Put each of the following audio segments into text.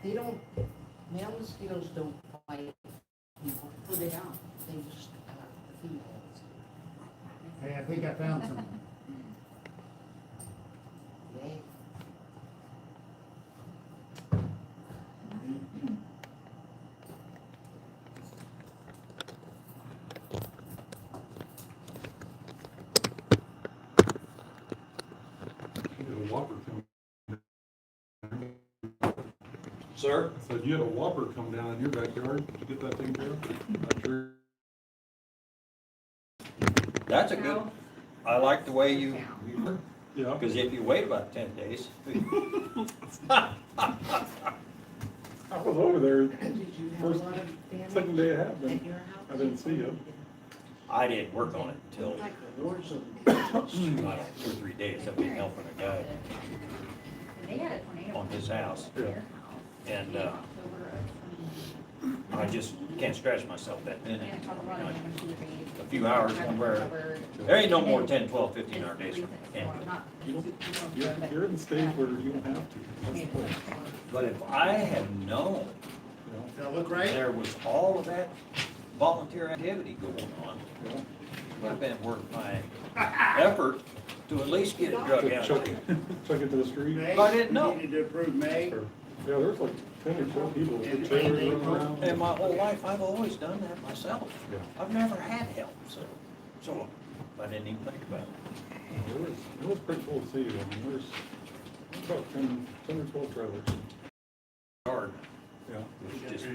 They don't, male mosquitoes don't bite people. Who they are. They just, the females. Hey, I think I found some. They, You had a whopper come. Sir? I said, you had a whopper come down in your backyard. Did you get that taken care of? Not sure. That's a good, I like the way you, Yeah. because if you wait about 10 days. I was over there. did you have a First- lot of damage? second day it happened. At your house? I didn't see it. I didn't work on it until, Like a war zone. I don't know, 2 or 3 days. I've been helping a guy They had a tornado. on his house. Yeah. And October of I just can't scratch myself that minute. And Colorado, You know, number 2 days. A few hours one where, Covered. there ain't no more 10, 12, 15 hour days for me. Can't do it. Not- You don't, you're in the stage where you don't have to. That's the point. But if I had known You know? Does that look right? there was all of that volunteer activity going on, Yeah. would have been worth my effort to at least get it drug To out. chuck it, chuck it to the street. May? I didn't know. You Needed to approve May. Or- Yeah, there's like 10 or 12 people with trailers running around. And my whole life, I've always done that myself. Yeah. I've never had help, so I didn't even think about it. It was pretty cool to see. I mean, there's about 10 or 12 trailers. Hard, Yeah. it was just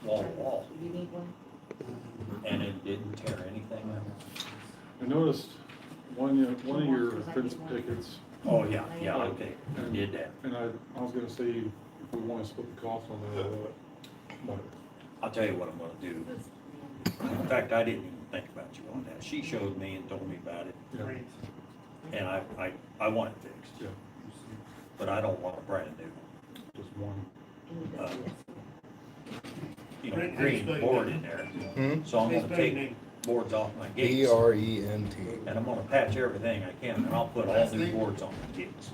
wall to wall, You need one? and it didn't tear anything out. I noticed one of your fence pickets, Oh, yeah, okay, I did that. and I was gonna see if we wanna split the cost on that or what. But, I'll tell you what I'm gonna do. In fact, I didn't even think about you on that. She showed me and told me about it, yeah, and I want it fixed, yeah, but I don't want a brand new, just one. uh, green board in there. So I'm gonna take boards off my gates, BRENT. and I'm gonna patch everything I can, and I'll put all new boards on the gates.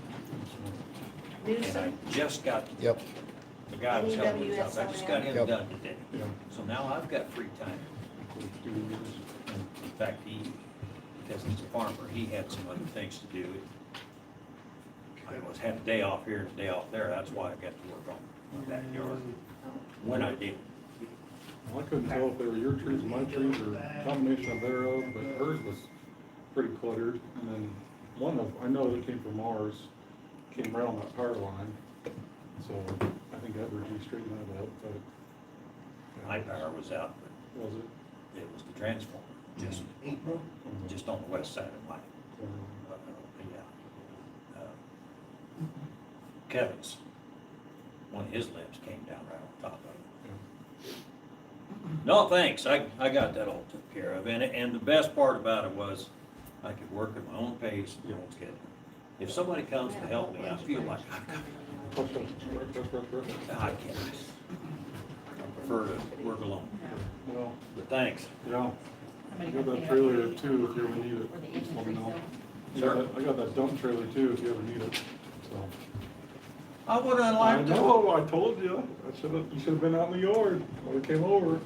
And I Newsom? just got, Yep. the guy was helping me out, I just got him Yep. done today. Yeah. So now I've got free time. In fact, because he's a farmer, he had some other things to do. Had a day off here and a day off there, that's why I got to work on my backyard, when I did. Well, I couldn't tell if they were your trees or my trees or a combination of thereof, but hers was pretty cluttered. And then one of, I know that came from ours, came right on that power line. So I think Evergy straightened that up, but. My power was out, but Was it? it was the transformer, April? just on the west side of my, Kevin's, one of his limbs came down right on top of it. No, thanks, I got that all took care of, and the best part about it was, I could work at my own pace, my own schedule. If somebody comes to help me, I feel like I Push it, rush. can't. I prefer to work alone, Well, but thanks. yeah, I got that trailer too if you ever need it. Just let me know. I got that dump trailer too if you ever need it, so. I would have I liked to. know, I told you. You should have been out in the yard when we came over.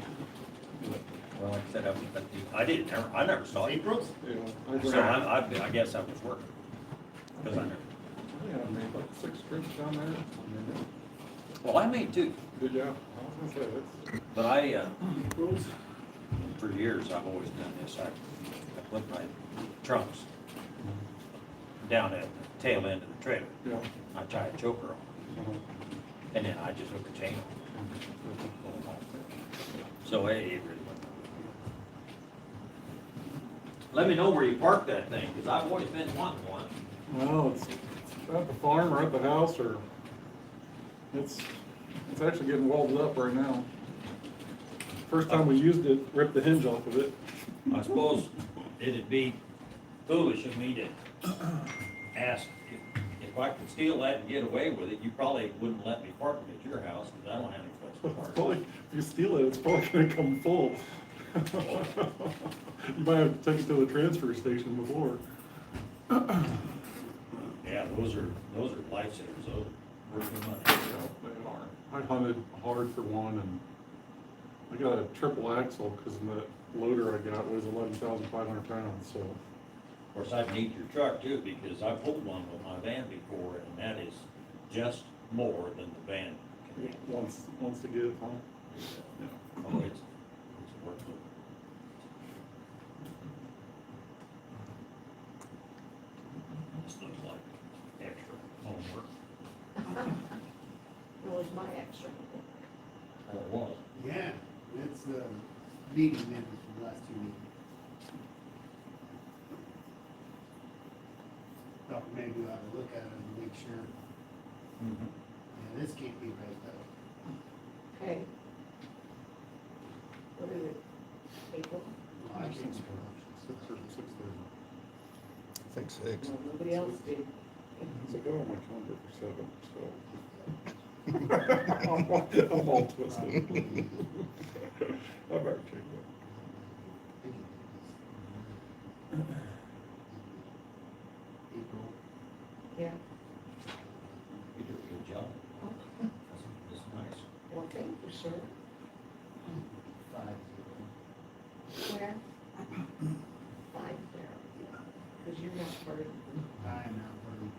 Well, like I said, I never saw you. April? Yeah, So I guess I was working. Because I never, Yeah, I made like 6 trips down there. well, I made two, Good job. I was gonna say, that's, but for years, I've always done this. I put my trunks down at the tail end of the trailer. yeah. I tie a choker on, uh-huh. and then I just hook a chain on. So it really went. Let me know where you parked that thing, because I've always been wanting one. Well, it's at the farm or at the house or, it's actually getting welded up right now. First time we used it, ripped the hinge off of it. I suppose it'd be foolish of me to ask if I could steal that and get away with it. You probably wouldn't let me park it at your house, because I don't have any place to park. Probably, if you steal it, it's probably gonna come full. You might have to take it to the transfer station before. Yeah, those are lifesavers, those are worth the money. They are. I hunted hard for one, and I got a triple axle, cause the loader I got was 11,500 pounds, so. Of course, I'd need your truck too, because I've pulled one with my van before, and that is just more than the van can handle. Once to give, huh? Yeah. Oh, it's a workload. This looks like extra homework. It was my extra. Oh, it was. Yeah, it's the meeting minutes from the last 2 meetings. Thought maybe we ought to look at it and make sure, yeah, this can't be right though. Okay. What is it? April? Well, I can't scroll. 6:30. I think 6. No, nobody else did. It's like, oh, my calendar for 7, so. I'm all twisted. I better check that. April. Yeah. You do a good job. Oh, It's nice. well, thank you, sir. 5-0. Where? 5 there. Because you're not part of the I am not voting.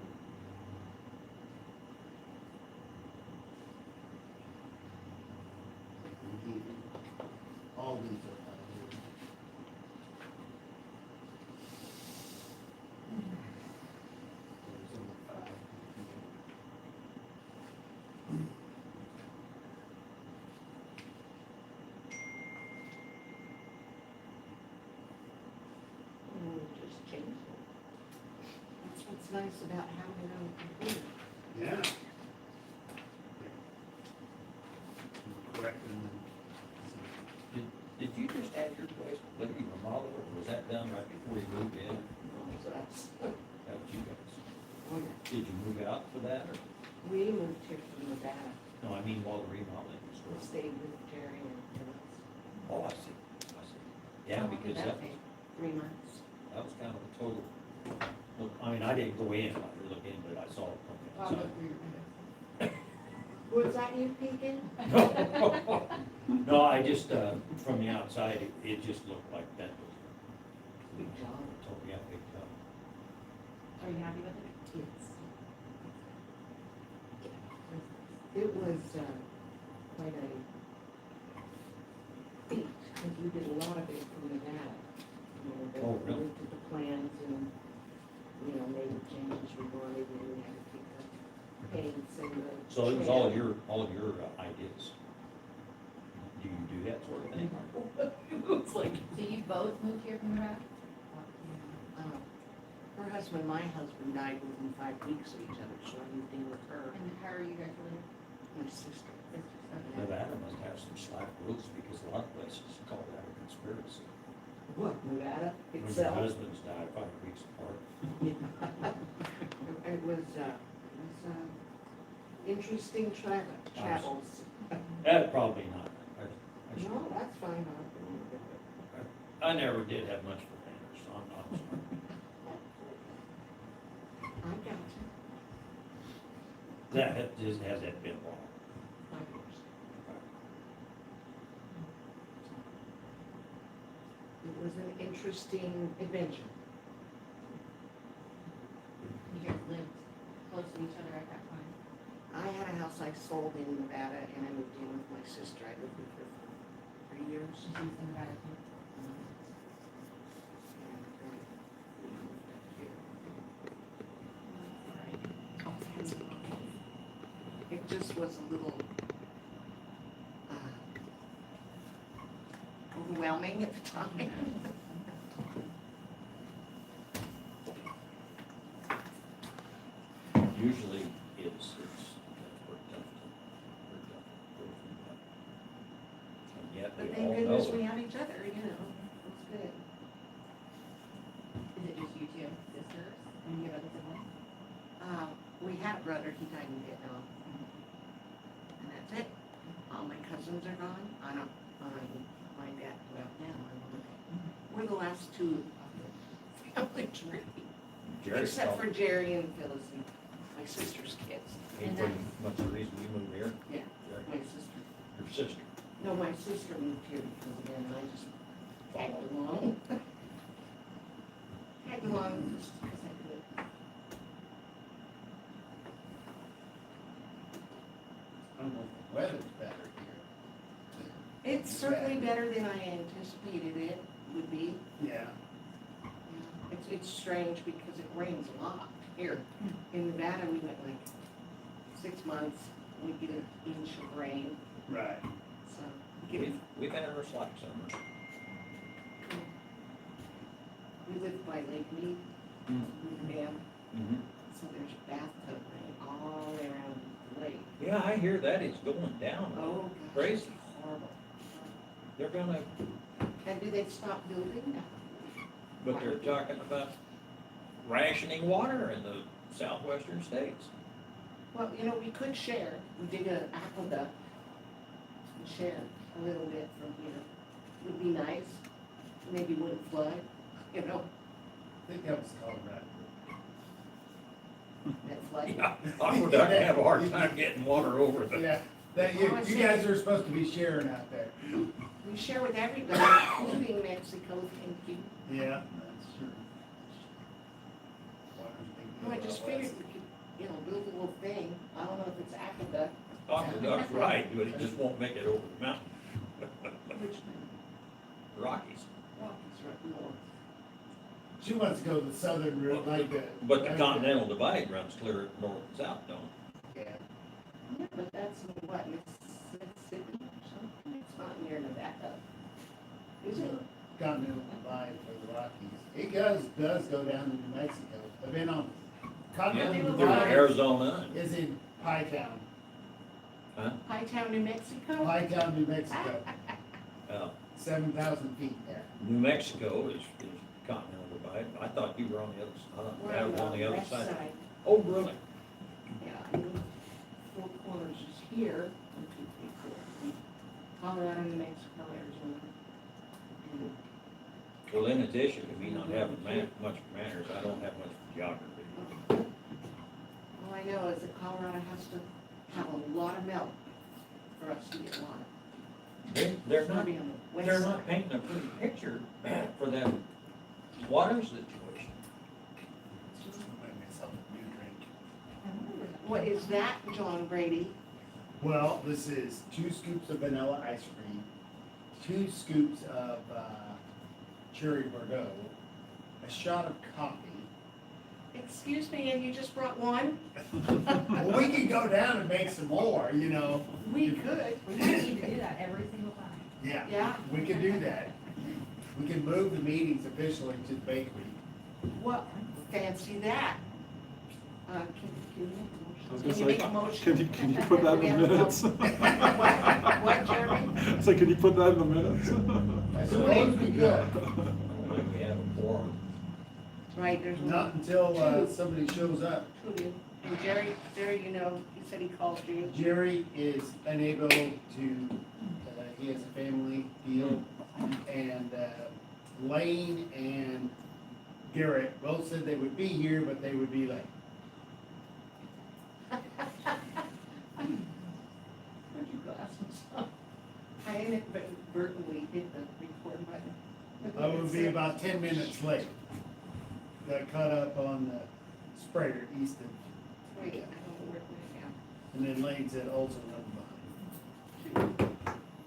All these are 5-0. There's only 5. just change it. That's what's nice about having it on the computer. Yeah. Correct, and Did you just add your place completely remodeled, or was that done right before you moved in? So that's, That was you guys. oh, Did you move out for that, or? we moved here from Nevada. No, I mean while the remodeling was We going. stayed with Jerry and Phyllis. Oh, I see, I see. Yeah, because that was, 3 months. that was kind of a total, look, I mean, I didn't go in, I didn't look in, but I saw it from the outside. Was that you peeking? No, I just, from the outside, it just looked like that was, Big job. totally, yeah, big job. Are you happy with it? Yes. It was, quite a feat, because we did a lot of it from Nevada. You know, they Oh, really? looked at the plans and, you know, made the changes we wanted, and we had to pick the paints and the. So it was all of your ideas. Do you do that sort of thing? It's like, So you both moved here from Nevada? her husband, my husband died within 5 weeks of each other, so I moved in with her, And how are you guys related? my sister. Sisters, okay. Nevada must have some slack rules, because a lot of places call that a conspiracy. What, Nevada When your itself? husbands die 5 weeks apart. It was interesting travels. Probably not. No, that's fine. I never did have much for manners, so I'm not sorry. I got you. Has that been long? 5 years. It was an interesting adventure. You guys lived close to each other at that time? I had a house I sold in Nevada and I moved in with my sister. I lived with her for 3 years. She's in Nevada too? It just was a little overwhelming at the time. Usually that's worked out. And yet But we thank all goodness know. we have each other, you know, it's good. Is it just you two sisters? And you have other siblings? We had a brother, he died in Vietnam. And that's it. All my cousins are gone. I don't, my dad, well, now we're the last two of the family tree. Jerry's Except for probably- Jerry and Phyllis and my sister's kids, Ain't pretty much the reason you moved here, yeah, my sister. your sister. No, my sister moved here because of him, and I just tagged along. Tagged along just because I could. I don't know if the weather's better here. It's certainly better than I anticipated it would be. Yeah. It's strange because it rains a lot here. In Nevada, we went like 6 months, we get an inch of rain, Right. so. we get- We've had our slack summer. We live by Lake Mead, Dam, Mm-hmm. so there's bathtub rain all around the lake. Yeah, I hear that is going down. Oh, gosh, Crazy. it's horrible. They're gonna, And do they stop building? but they're talking about rationing water in the southwestern states. Well, we could share, we dig an aqueduct and share a little bit from here. Would be nice, maybe wouldn't flood, I think that was Colorado. that flood. Yeah, Aqueduct have a hard time getting water over the, Yeah, that you guys are supposed to be sharing out there. We share with everybody, including Mexico, thank you. Yeah, that's true. Water's a big No, I deal just out figured west. we could, build a little thing, I don't know if it's aqueduct, Aqueduct's right, but it just won't make it over the mountain. which Rockies. Rockies right north. She wants to go the southern route like the. But the Continental Divide runs clear north and south, don't it? Yeah. Yeah, but that's in what, Mississippi or something, it's not near Nevada. Is it? Continental Divide for the Rockies. It does go down to New Mexico. I've been on Continental Yeah, through Divide Arizona. is in Pie Town. Pie Town, New Mexico? Pie Town, New Mexico, Uh, 7,000 feet there. New Mexico is Continental Divide. I thought you were on the other We're side, on the other west side. side. Oh, really? Yeah, and the Four Corners is here, 1, 2, 3, 4. Colorado, New Mexico, Arizona. And Well, in addition to me not having much manners, I don't have much geography. all I know is that Colorado has to have a lot of milk for us to get water. They're It's not, be on the west they're not side. painting a pretty picture for that water situation. Make myself a new drink. What is that, John Brady? Well, this is 2 scoops of vanilla ice cream, 2 scoops of cherry Bordeaux, a shot of coffee. Excuse me, and you just brought one? Well, we can go down and make some more, We could. We need to do that every single time. Yeah, Yeah? we can do that. We can move the meetings officially to the bakery. Well, fancy that. Can you I was make gonna a motion? Can you say, make a motion? can you put that in the minutes? What, Jeremy? So can you put that in the minutes? I suppose we could. I don't think we have a quorum. Right, there's Not one. until somebody shows up. Two of you. And Jerry, he said he called you. Jerry is unable to, he has a family deal, and Lane and Garrett both said they would be here, but they would be late. Where'd your glasses? I inadvertently hit the record button. I would be about 10 minutes late. Got caught up on the sprayer east of, Wait, I don't know where it went now. and then Lane said also run behind.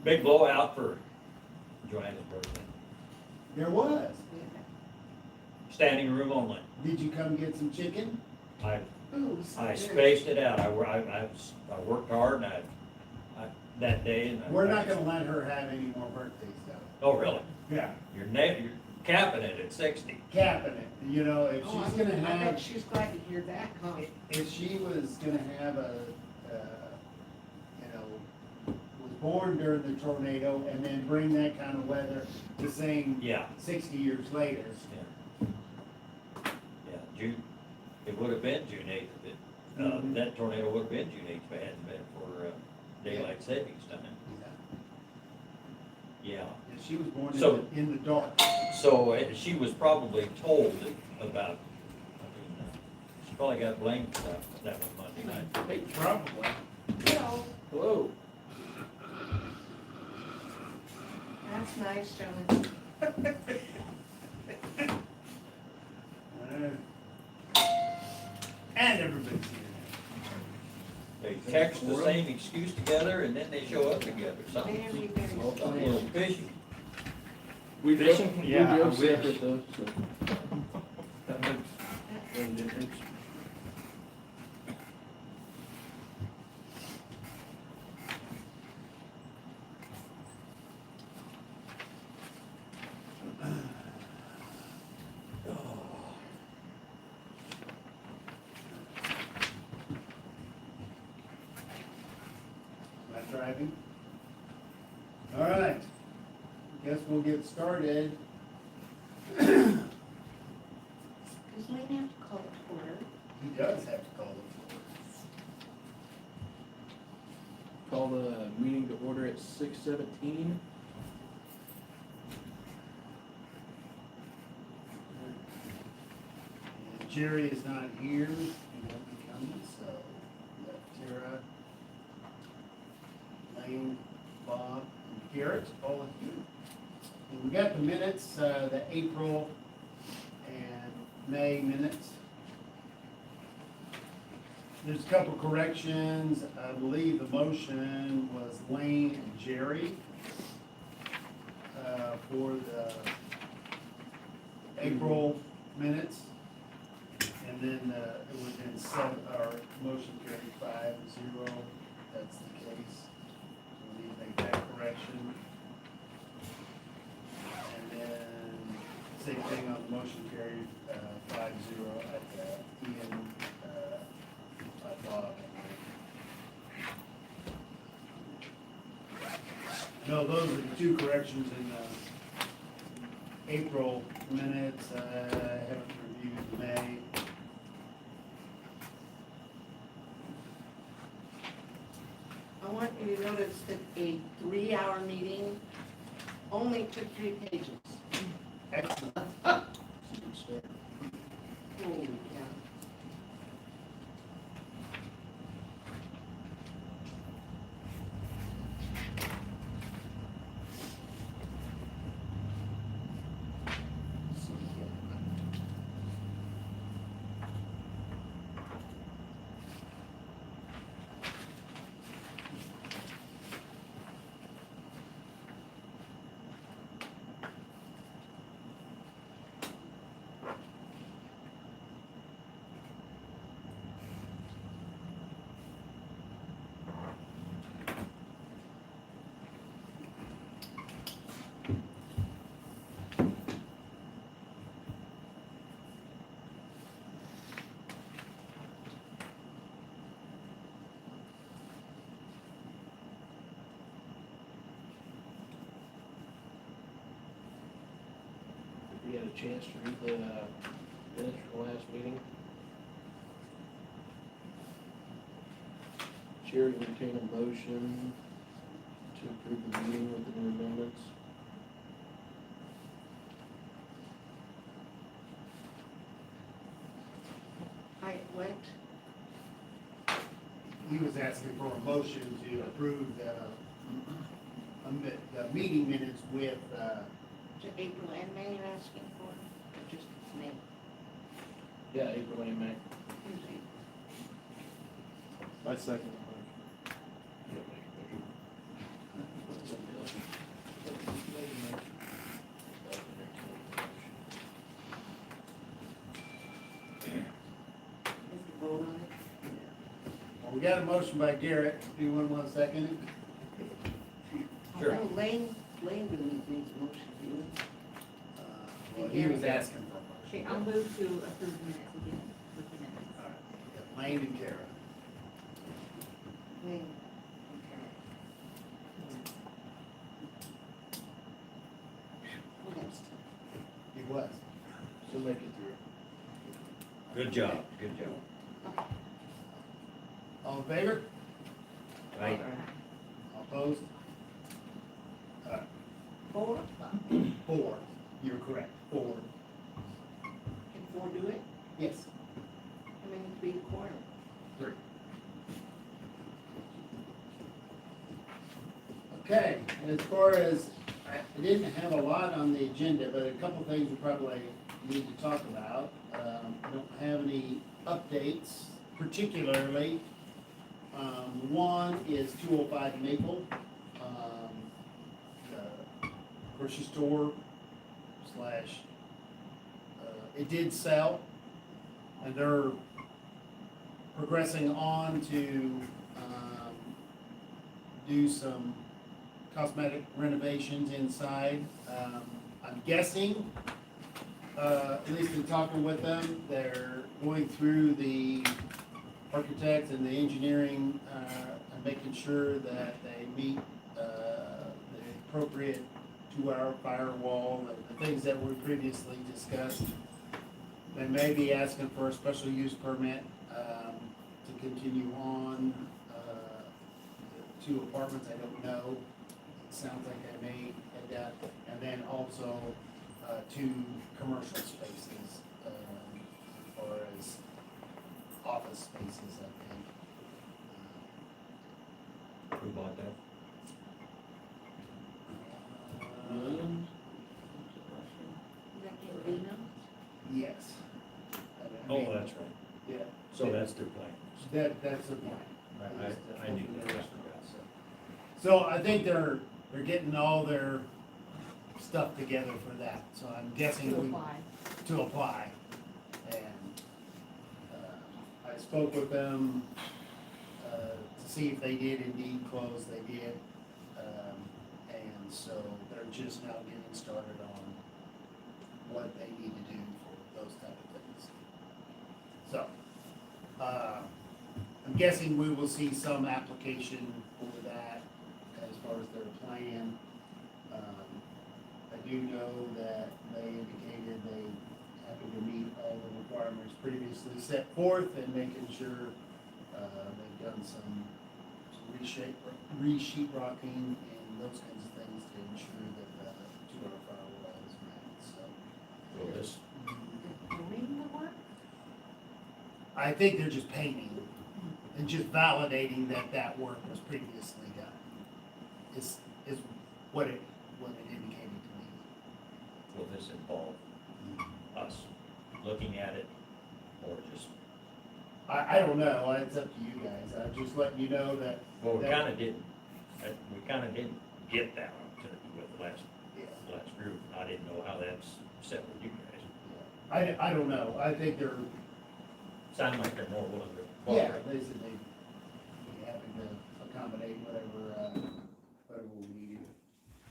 Big blowout for Joanna's birthday. There was. Standing room only. Did you come get some chicken? I Ooh, so I good. spaced it out. I worked hard and that day and I. We're not gonna let her have any more birthdays though. Oh, really? Yeah, You're capping it at 60. capping it, if Oh, she's gonna I bet have, she's glad to hear that, huh? if she was gonna have was born during the tornado and then bring that kind of weather the same Yeah, 60 years later. yeah. Yeah, June, it would have been June 8th if it, that tornado would have been June 8th if it hadn't been for daylight savings time. Yeah. And she was born So- in the dark. So she was probably told about, Probably got blamed for that one Monday night. Hey, probably. Hello, Hello. that's nice, Johnny. And everybody's here. They text the same excuse together and then they show up together, something, There we go. something a little fishy. We Fishing? drove, Yeah, we drove I wish. separate though, so. That makes no difference. Am I driving? All right. Guess we'll get started. Does Lane have to call it to order? He does have to call it. Call the meeting to order at 6:17. And Jerry is not here. He won't be coming, so we got Tara, Lane, Bob, and Garrett all here. And we got the minutes, the April and May minutes. There's a couple corrections. I believe the motion was Lane and Jerry for the April minutes. And then it was in seven, our motion carried 5-0. That's the case. So we need to make that correction. And then same thing on the motion carried 5-0 at Ian, by Bob. No, those are the two corrections in April minutes. I haven't reviewed the May. I want you to notice that a 3-hour meeting only took 3 pages. Excellent. Good start. Holy cow. You had a chance to read the minutes from last meeting? Chair to entertain a motion to approve the meeting with the new amendments. What? He was asking for a motion to approve the meeting minutes with, To April and May you're asking for, or just May? Yeah, April and May. Who's April? I second Have to vote on it? well, we got a motion by Garrett. Do you want to second it? Sure. Oh, Lane really needs a motion, do you? Well, he was asking for a Okay, motion. I'll move to approve the minutes again with the minutes. All right. Yeah, Lane and Kara. Lane. Okay. Oh, that's tough. He was. She'll make it through. Good job. Good job. All in favor? Right. All opposed? 4? 4. You're correct. 4. Can 4 do it? Yes. How many Okay, as far as, I didn't have a lot on the agenda, but a couple things we probably need to talk about. I don't have any updates particularly. One is 205 Maple, the grocery store slash, it did sell, and they're progressing on to, do some cosmetic renovations inside. I'm guessing, at least in talking with them, they're going through the architects and the engineering, and making sure that they meet, the appropriate 2-hour firewall and the things that were previously discussed. They may be asking for a special use permit, to continue on, the 2 apartments, I don't know. It sounds like they may head that, and then also, 2 commercial spaces, or as office spaces, I think. Who bought that? Williams? Is that Gambino? Yes. Oh, that's right. Yeah, So that's their plan. that's the point. I knew that. So I think they're getting all their stuff together for that, so I'm guessing To we. apply. To apply. And, I spoke with them, to see if they did indeed close, they did. And so they're just now getting started on what they need to do for those type of things. So, I'm guessing we will see some application for that as far as their plan. I do know that they indicated they happy to meet all the requirements previously set forth and making sure, they've done some re-sheet rocking and those kinds of things to ensure that the 2-hour firewall is met, so. Well, this, Doing the work? I think they're just painting and just validating that that work was previously done, is what it indicated to me. will this involve us looking at it, or just, I don't know, it's up to you guys, I'm just letting you know that. well, we that- kinda didn't get that opportunity with the Yeah, last group. I didn't know how that's set with you guys. I don't know, I think they're, Sound like they're more willing to yeah, cooperate. they said they'd be happy to accommodate whatever we needed.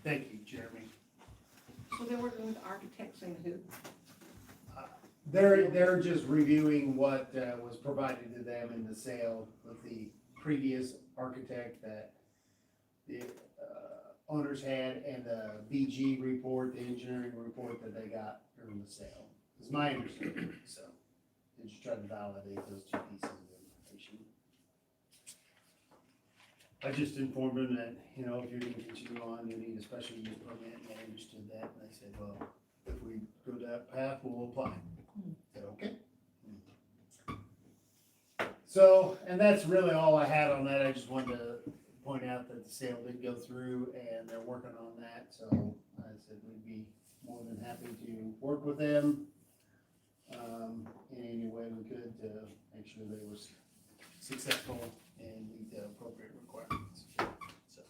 Thank you, Jeremy. So they're working with architects and who? They're just reviewing what was provided to them in the sale with the previous architect that the owners had and the BG report, the engineering report that they got during the sale. Is my understanding, so they just try to validate those 2 pieces of information. I just informed them that, if you're gonna continue on, you need a special use permit, and they understood that, and they said, well, if we go that path, we'll apply. I said, okay. So, and that's really all I had on that, I just wanted to point out that the sale did go through, and they're working on that, so I said we'd be more than happy to work with them, in any way we could to make sure they were successful and meet the appropriate requirements, so.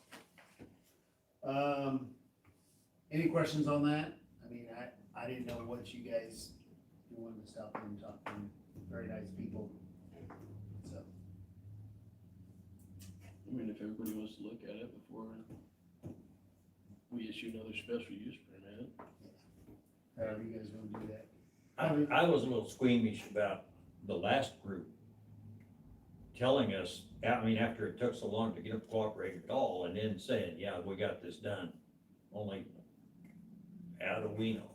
Any questions on that? I mean, I didn't know what you guys, you wanted to stop in and talk to them, very nice people, so. I mean, if everybody wants to look at it before we issue another special use permit. However you guys wanna do that. I was a little squeamish about the last group telling us, after it took so long to get them to cooperate at all, and then saying, yeah, we got this done, only how do we know?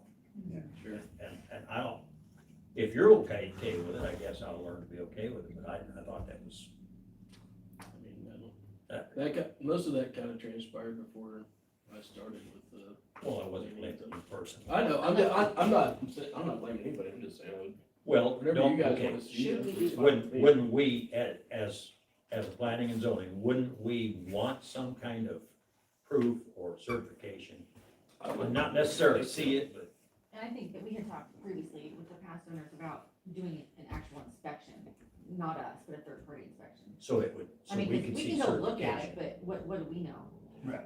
Yeah, Sure. And I don't, if you're okay with it, I guess I'll learn to be okay with it, but I thought that was, I mean, I don't, most of that kind of transpired before I started with the. well, I wasn't elected in person. I know, I'm not blaming anybody, I'm just saying, Well, whatever don't, you guys okay. wanna see. Should we that's do- fine with me. Wouldn't we, as a planning and zoning, wouldn't we want some kind of proof or certification. I would not necessarily see it, but And I think that we had talked previously with the past owners about doing an actual inspection, not us, but a third party inspection. so it would, I so mean, we 'cause can we see can go look at certification. it, but what do we know? Right.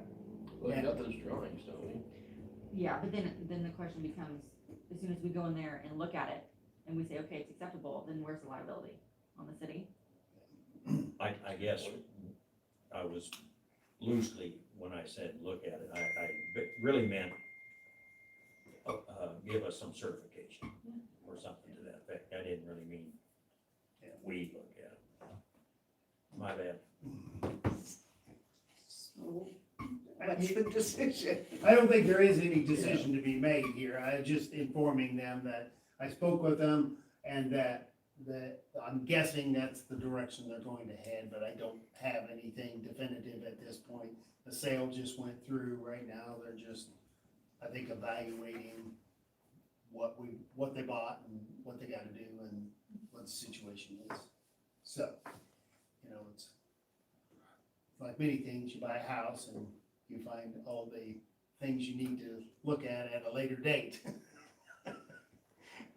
Well, we got those drawings, don't we? Yeah, but then the question becomes, as soon as we go in there and look at it, and we say, okay, it's acceptable, then where's the liability? On the city? I guess I was loosely, when I said look at it, I really meant, give us some certification or something to that effect. I didn't really mean we look at it. My bad. So, what's the decision? I don't think there is any decision to be made here. I just informing them that I spoke with them and that I'm guessing that's the direction they're going to head, but I don't have anything definitive at this point. The sale just went through right now. They're just, I think, evaluating what they bought and what they gotta do and what the situation is. So, it's like many things, you buy a house and you find all the things you need to look at a later date.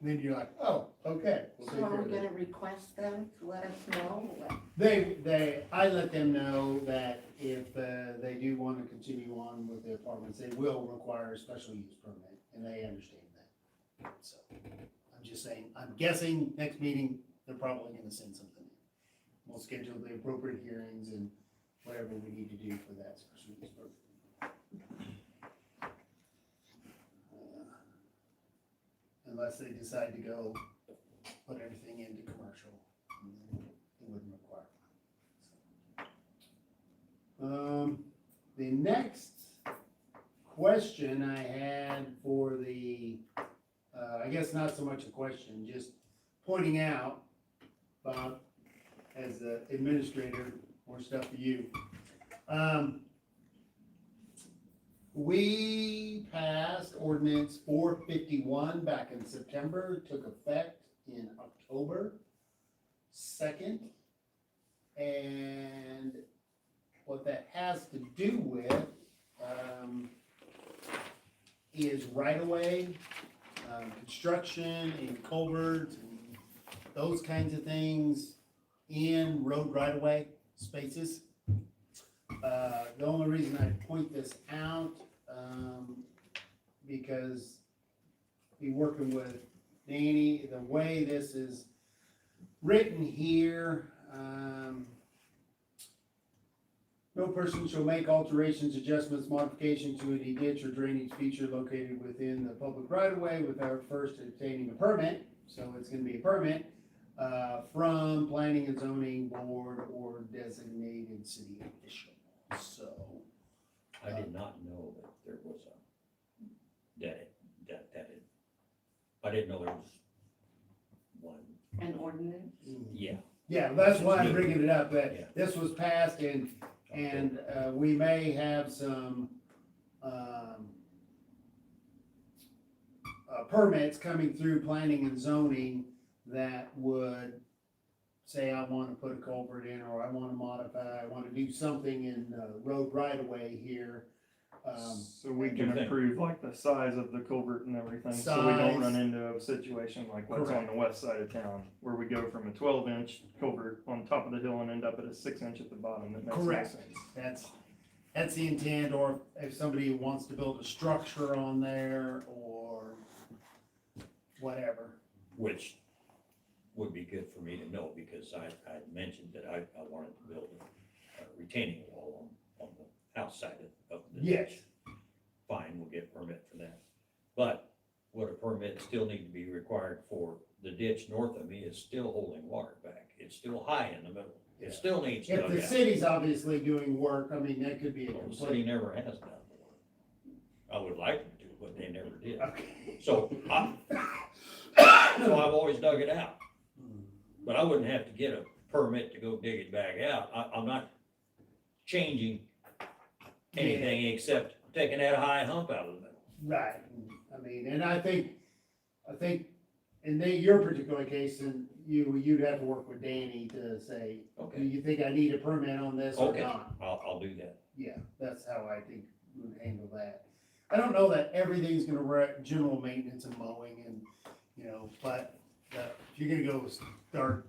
And then you're like, oh, okay. we'll So take are care we of that. gonna request them to let us know? I let them know that if they do want to continue on with the apartments, they will require a special use permit, and they understand that. So, I'm just saying, I'm guessing next meeting, they're probably gonna send something in. We'll schedule the appropriate hearings and whatever we need to do for that special use permit. Unless they decide to go put everything into commercial, and then it wouldn't require one. The next question I had for the, I guess not so much a question, just pointing out, Bob, as the administrator, more stuff for you. We passed ordinance 451 back in September, took effect in October 2nd. And what that has to do with, is right-of-way, construction and culverts and those kinds of things in road right-of-way spaces. The only reason I point this out, because be working with Danny, the way this is written here, no person shall make alterations, adjustments, modifications to any ditch or drainage feature located within the public right of way without first obtaining a permit. So it's gonna be a permit, from planning and zoning board or designated city official. So, I did not know that there was I didn't know there was one, An ordinance? yeah. yeah, that's why I'm bringing it up, Yeah. that this was passed and we may have some, permits coming through planning and zoning that would say, I wanna put a culvert in, or I wanna modify, I wanna do something in the road right of way here. So we can Okay. approve like the size of the culvert and everything, so we don't run into a situation like what's on the west side of town, where we go from a 12-inch culvert on top of the hill and end up at a 6-inch at the bottom. That makes no Correct. sense. That's the intent, or if somebody wants to build a structure on there, or whatever. Which would be good for me to know, because I mentioned that I wanted to build a retaining wall on the outside of the Yes. ditch. Fine, we'll get a permit for that. But would a permit still need to be required for the ditch north of me is still holding water back? It's still high in the middle. It still needs If dug the out. city's obviously doing work, I mean, that could be a Well, the complete. city never has done the work. I would like them to, but they never did. Okay. So so I've always dug it out. But I wouldn't have to get a permit to go dig it back out. I'm not changing anything except taking that high hump out of the middle. Right, I mean, and I think in your particular case, and you'd have to work with Danny to say, do Okay, you think I need a permit on this or okay, not? I'll do that. Yeah, that's that's how I think we would handle that. I don't know that everything's gonna general maintenance and mowing and, but, if you're gonna go start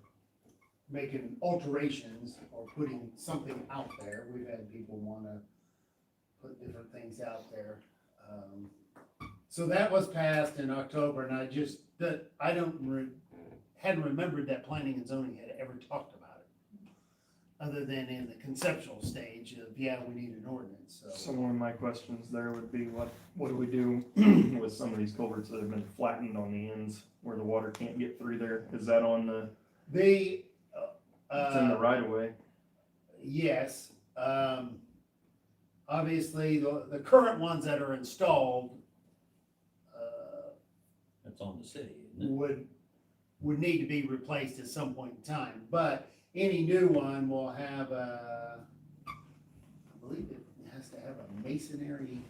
making alterations or putting something out there, we've had people wanna put different things out there. So that was passed in October, and I hadn't remembered that planning and zoning had ever talked about it, other than in the conceptual stage of, yeah, we need an ordinance, So so. one of my questions there would be, what do we do with some of these culverts that have been flattened on the ends where the water can't get through there? Is that on the, The, it's in the right of way? yes, obviously, the current ones that are installed, That's on the city, isn't would need to be replaced at some point in time, but any new one will have I believe it has to have a masonry.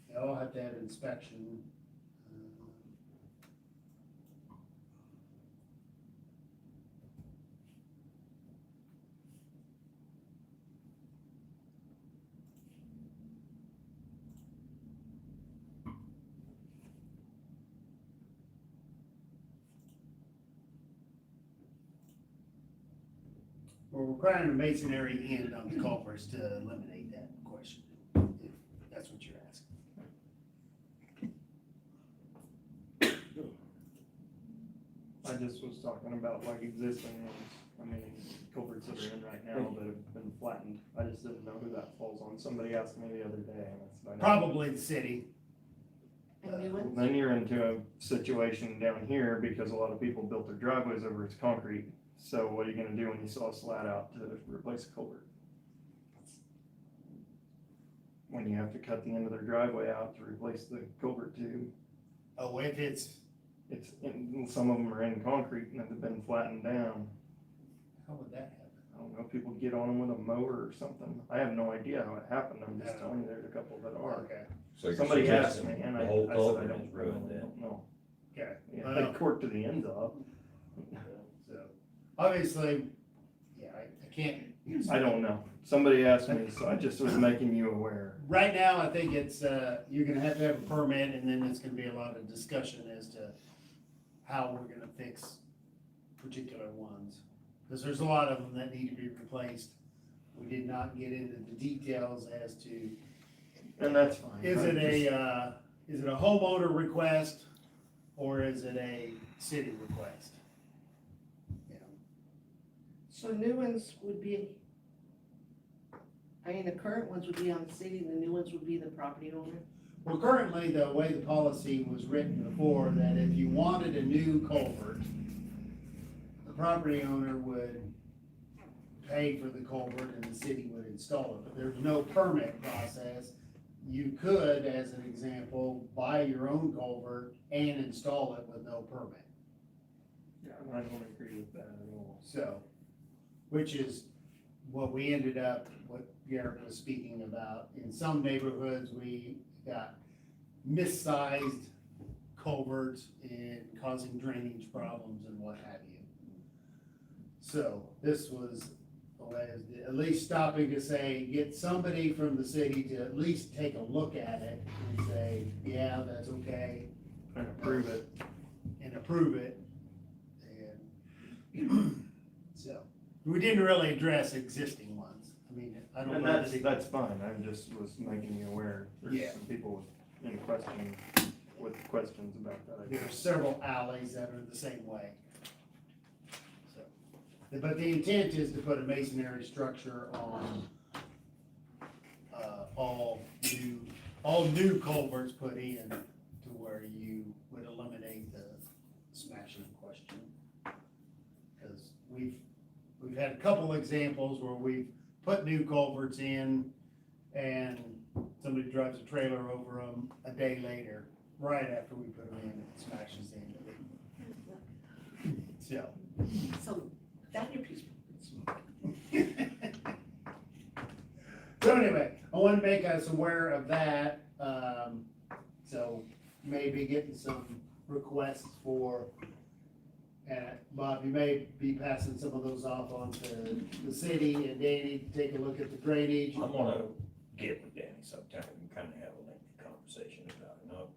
They all have to have inspection. We're requiring a masonry end on the culverts to eliminate that question, if that's what you're asking. I just was talking about like existing ones, I mean, culverts that are in right now that have been flattened. I just didn't know who that falls on. Somebody asked me the other day, and I said, I know. Probably the city. And new ones? Then you're into a situation down here because a lot of people built their driveways over its concrete. So what are you gonna do when you saw a slat out to replace a culvert? When you have to cut the end of their driveway out to replace the culvert tube, Oh, if it's, some of them are in concrete and have been flattened down. how would that happen? I don't know, people get on them with a mower or something. I have no idea how it happened. I'm just telling you, there's a couple that are. Okay, So you're Somebody asked suggesting me and I the whole said, I culvert don't is ruined then? know. okay, Yeah, Well- they corked to the ends off. so, obviously, yeah, I can't. I don't know. Somebody asked me, so I just was making you aware. Right now, I think it's, you're gonna have to have a permit, and then it's gonna be a lot of discussion as to how we're gonna fix particular ones. Because there's a lot of them that need to be replaced. We did not get into the details as to, And that's fine. is it a homeowner request, or is it a city request? You know, So new ones would be, the current ones would be on the city, and the new ones would be the property owner? Well, currently, the way the policy was written before, that if you wanted a new culvert, the property owner would pay for the culvert and the city would install it, but there's no permit process. You could, as an example, buy your own culvert and install it with no permit. Yeah, I don't agree with that at all. So, which is what we ended up, what Garrett was speaking about. In some neighborhoods, we got missized culverts and causing drainage problems and what have you. So this was a way of at least stopping to say, get somebody from the city to at least take a look at it and say, yeah, that's okay, And approve it. and approve it. And so, we didn't really address existing ones. I mean, I don't And know. that's fine. I just was making you aware. Yeah. There's some people in question, with questions about that. There are several alleys that are the same way. So, but the intent is to put a masonry structure on, all new culverts put in to where you would eliminate the smashing question. Cause we've had a couple examples where we've put new culverts in and somebody drives a trailer over them a day later, right after we put them in, and smashes the end of it. So. So, that your piece. So anyway, I want to make us aware of that, so may be getting some requests for, Bob, you may be passing some of those off onto the city and Danny to take a look at the drainage. I'm gonna get with Danny sometime and kind of have a lengthy conversation about it. No,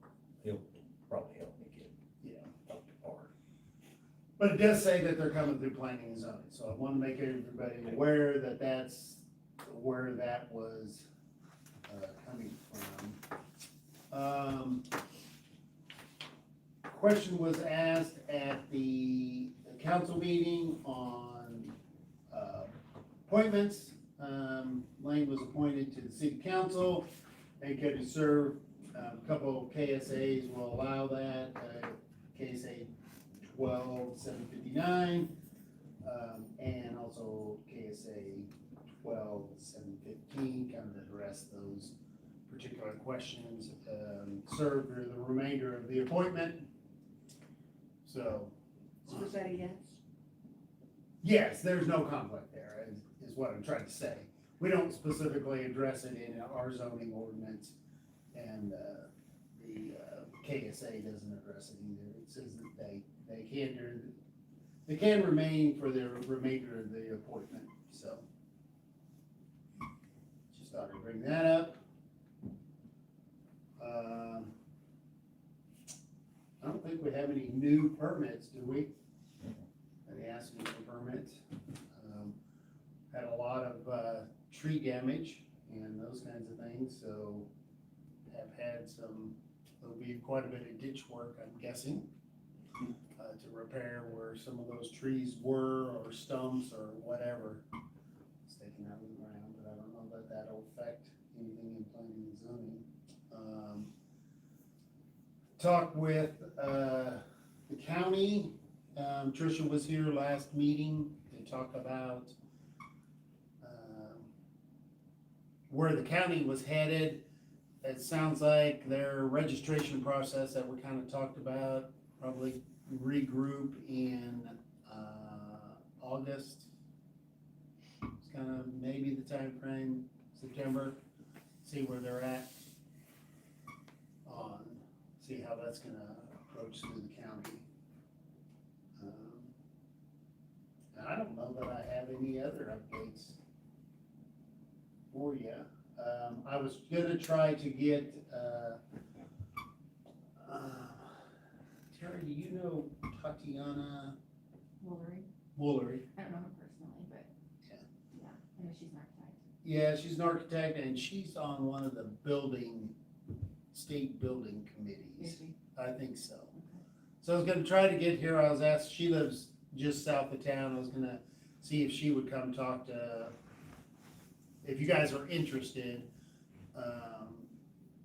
he'll probably help me get Yeah. up to par. But it does say that they're coming through planning and zoning, so I want to make everybody aware that that's where that was, coming from. Question was asked at the council meeting on, appointments. Lane was appointed to the city council and could serve, a couple of KSAs will allow that, KSA 12-759, and also KSA 12-715, kind of address those particular questions, serve for the remainder of the appointment. So, So was that a yes? yes, there's no conflict there, is what I'm trying to say. We don't specifically address it in our zoning ordinance, and, the KSA doesn't address it either. It says that they can remain for the remainder of the appointment, so. Just thought I'd bring that up. I don't think we have any new permits, do we? Any asking for permits? Had a lot of, tree damage and those kinds of things, so have had some, there'll be quite a bit of ditch work, I'm guessing, to repair where some of those trees were, or stumps, or whatever sticking out of the ground, but I don't know that that'll affect anything in planning and zoning. Talked with, the county, Tricia was here last meeting to talk about, where the county was headed. It sounds like their registration process that we kind of talked about, probably regroup in, August. It's kind of maybe the time frame, September, see where they're at on, see how that's gonna approach through the county. And I don't know that I have any other updates for you. I was gonna try to get, Terry, do you know Tatiana Woolery, Woolery? I don't know her personally, but, Yeah. yeah, I know she's an architect. Yeah, she's an architect and she's on one of the state building Is committees. she? I think so. Okay. So I was gonna try to get here, I was asked, she lives just south of town, I was gonna see if she would come talk to, if you guys are interested,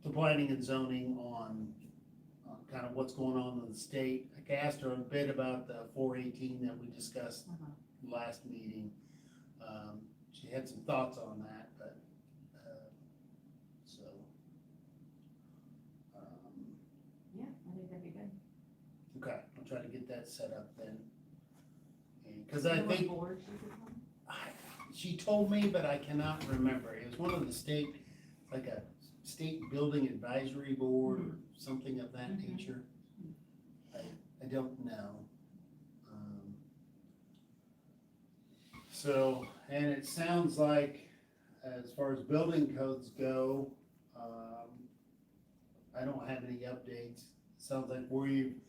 to planning and zoning on kind of what's going on in the state. I asked her a bit about the 418 that we discussed Uh-huh. last meeting. She had some thoughts on that, but, so. Yeah, I think that'd be good. Okay, I'll try to get that set up then. Cause I You know what think, board she sits on? she told me, but I cannot remember. It was one of the state, like a state building advisory board or something of that Mhm. nature. I don't know. So, and it sounds like, as far as building codes go, I don't have any updates. Sounds like we've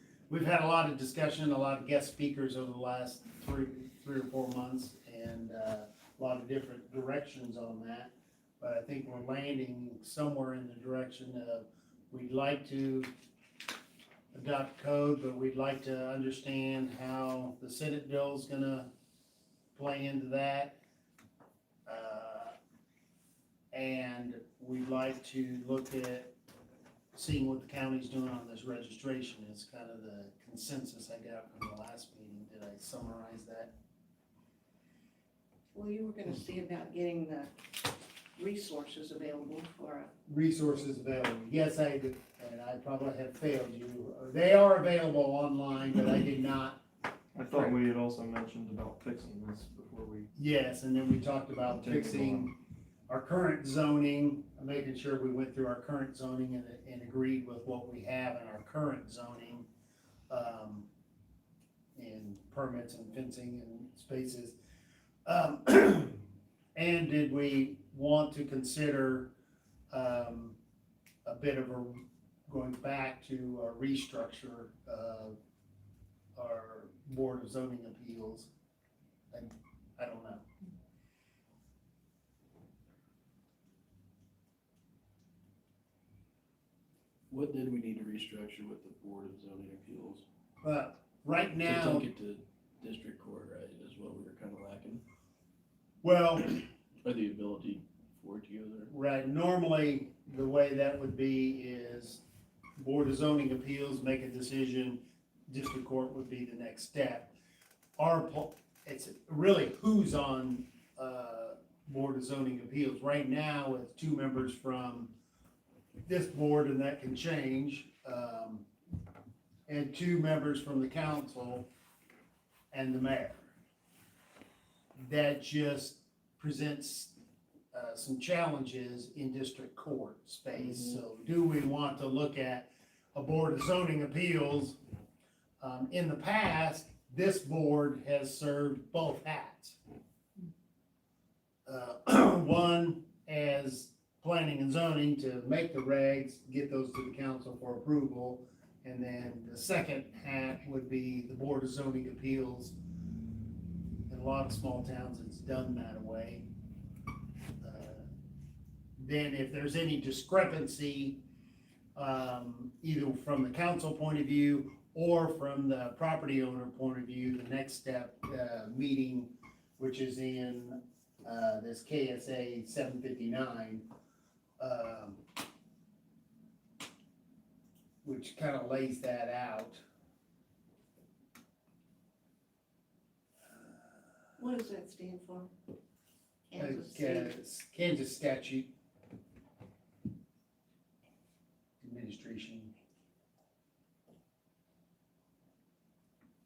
had a lot of discussion, a lot of guest speakers over the last three or 4 months, and a lot of different directions on that. But I think we're landing somewhere in the direction of, we'd like to adopt code, but we'd like to understand how the Senate bill's gonna play into that. And we'd like to look at seeing what the county's doing on this registration. It's kind of the consensus I got from the last meeting. Did I summarize that? Well, you were gonna see about getting the resources available for Resources available. Yes, I did, and I probably have failed you. They are available online, but I did not. I thought we had also mentioned about fixing this before we, Yes, and then we talked about Take it fixing our current zoning, making sure we went through our current zoning and agreed with what we have in our current zoning, and permits and fencing and spaces. And did we want to consider, a bit of a, going back to a restructure of our Board of Zoning Appeals? I don't know. What did we need to restructure with the Board of Zoning Appeals? But right To now, take it to district court, right, is what we were kind of lacking, well, or the ability for it to go there. right, normally, the way that would be is Board of Zoning Appeals make a decision, district court would be the next step. It's really who's on, Board of Zoning Appeals. Right now, it's 2 members from this board, and that can change, and 2 members from the council and the mayor. That just presents some challenges in district court space. So do we want to look at a Board of Zoning Appeals? In the past, this board has served both hats. One as planning and zoning to make the regs, get those to the council for approval. And then the second hat would be the Board of Zoning Appeals. In a lot of small towns, it's done that way. Then if there's any discrepancy, either from the council point of view or from the property owner point of view, the next step, meeting, which is in, this KSA 759, which kind of lays that out. What does that stand for? Kansas State. Kansas Statute Administration.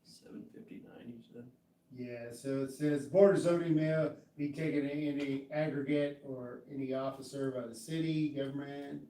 759, you said? Yeah, so it says Board of Zoning may be taken in any aggregate or any officer by the city, government.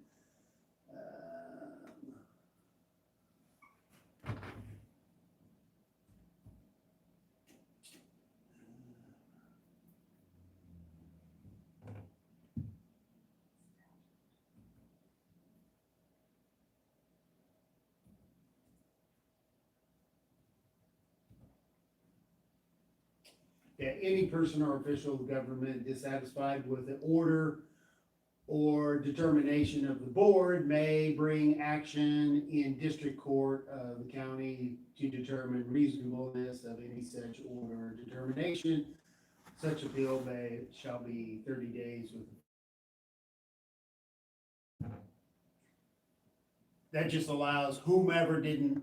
Yeah, any person or official of government dissatisfied with the order or determination of the board may bring action in district court of the county to determine reasonableness of any such order or determination. Such appeal shall be 30 days with. That just allows whomever didn't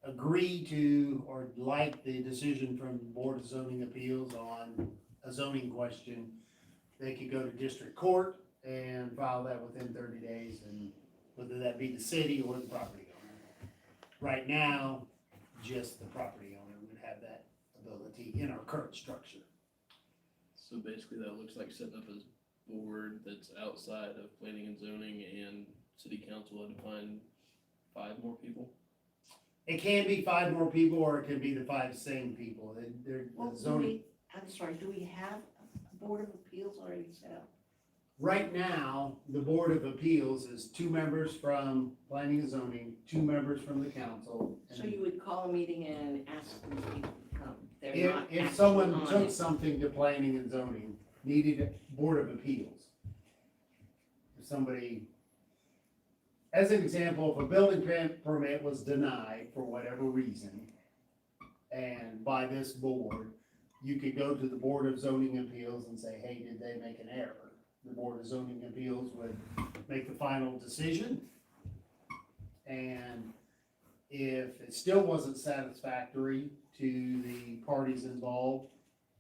agree to or like the decision from the Board of Zoning Appeals on a zoning question, they could go to district court and file that within 30 days, and whether that be the city or the property owner. Right now, just the property owner would have that ability in our current structure. So basically that looks like setting up a board that's outside of planning and zoning, and city council had to find 5 more people? It can be 5 more people, or it can be the 5 same people. Well, The zoning, I'm sorry, do we have a Board of Appeals already set up? right now, the Board of Appeals is 2 members from planning and zoning, 2 members from the council. and So you would call a meeting and ask these people to come? They're not If actually someone on took it. something to planning and zoning, needed a Board of Appeals. If somebody, as an example, if a building permit was denied for whatever reason, and by this board, you could go to the Board of Zoning Appeals and say, hey, did they make an error? The Board of Zoning Appeals would make the final decision. And if it still wasn't satisfactory to the parties involved,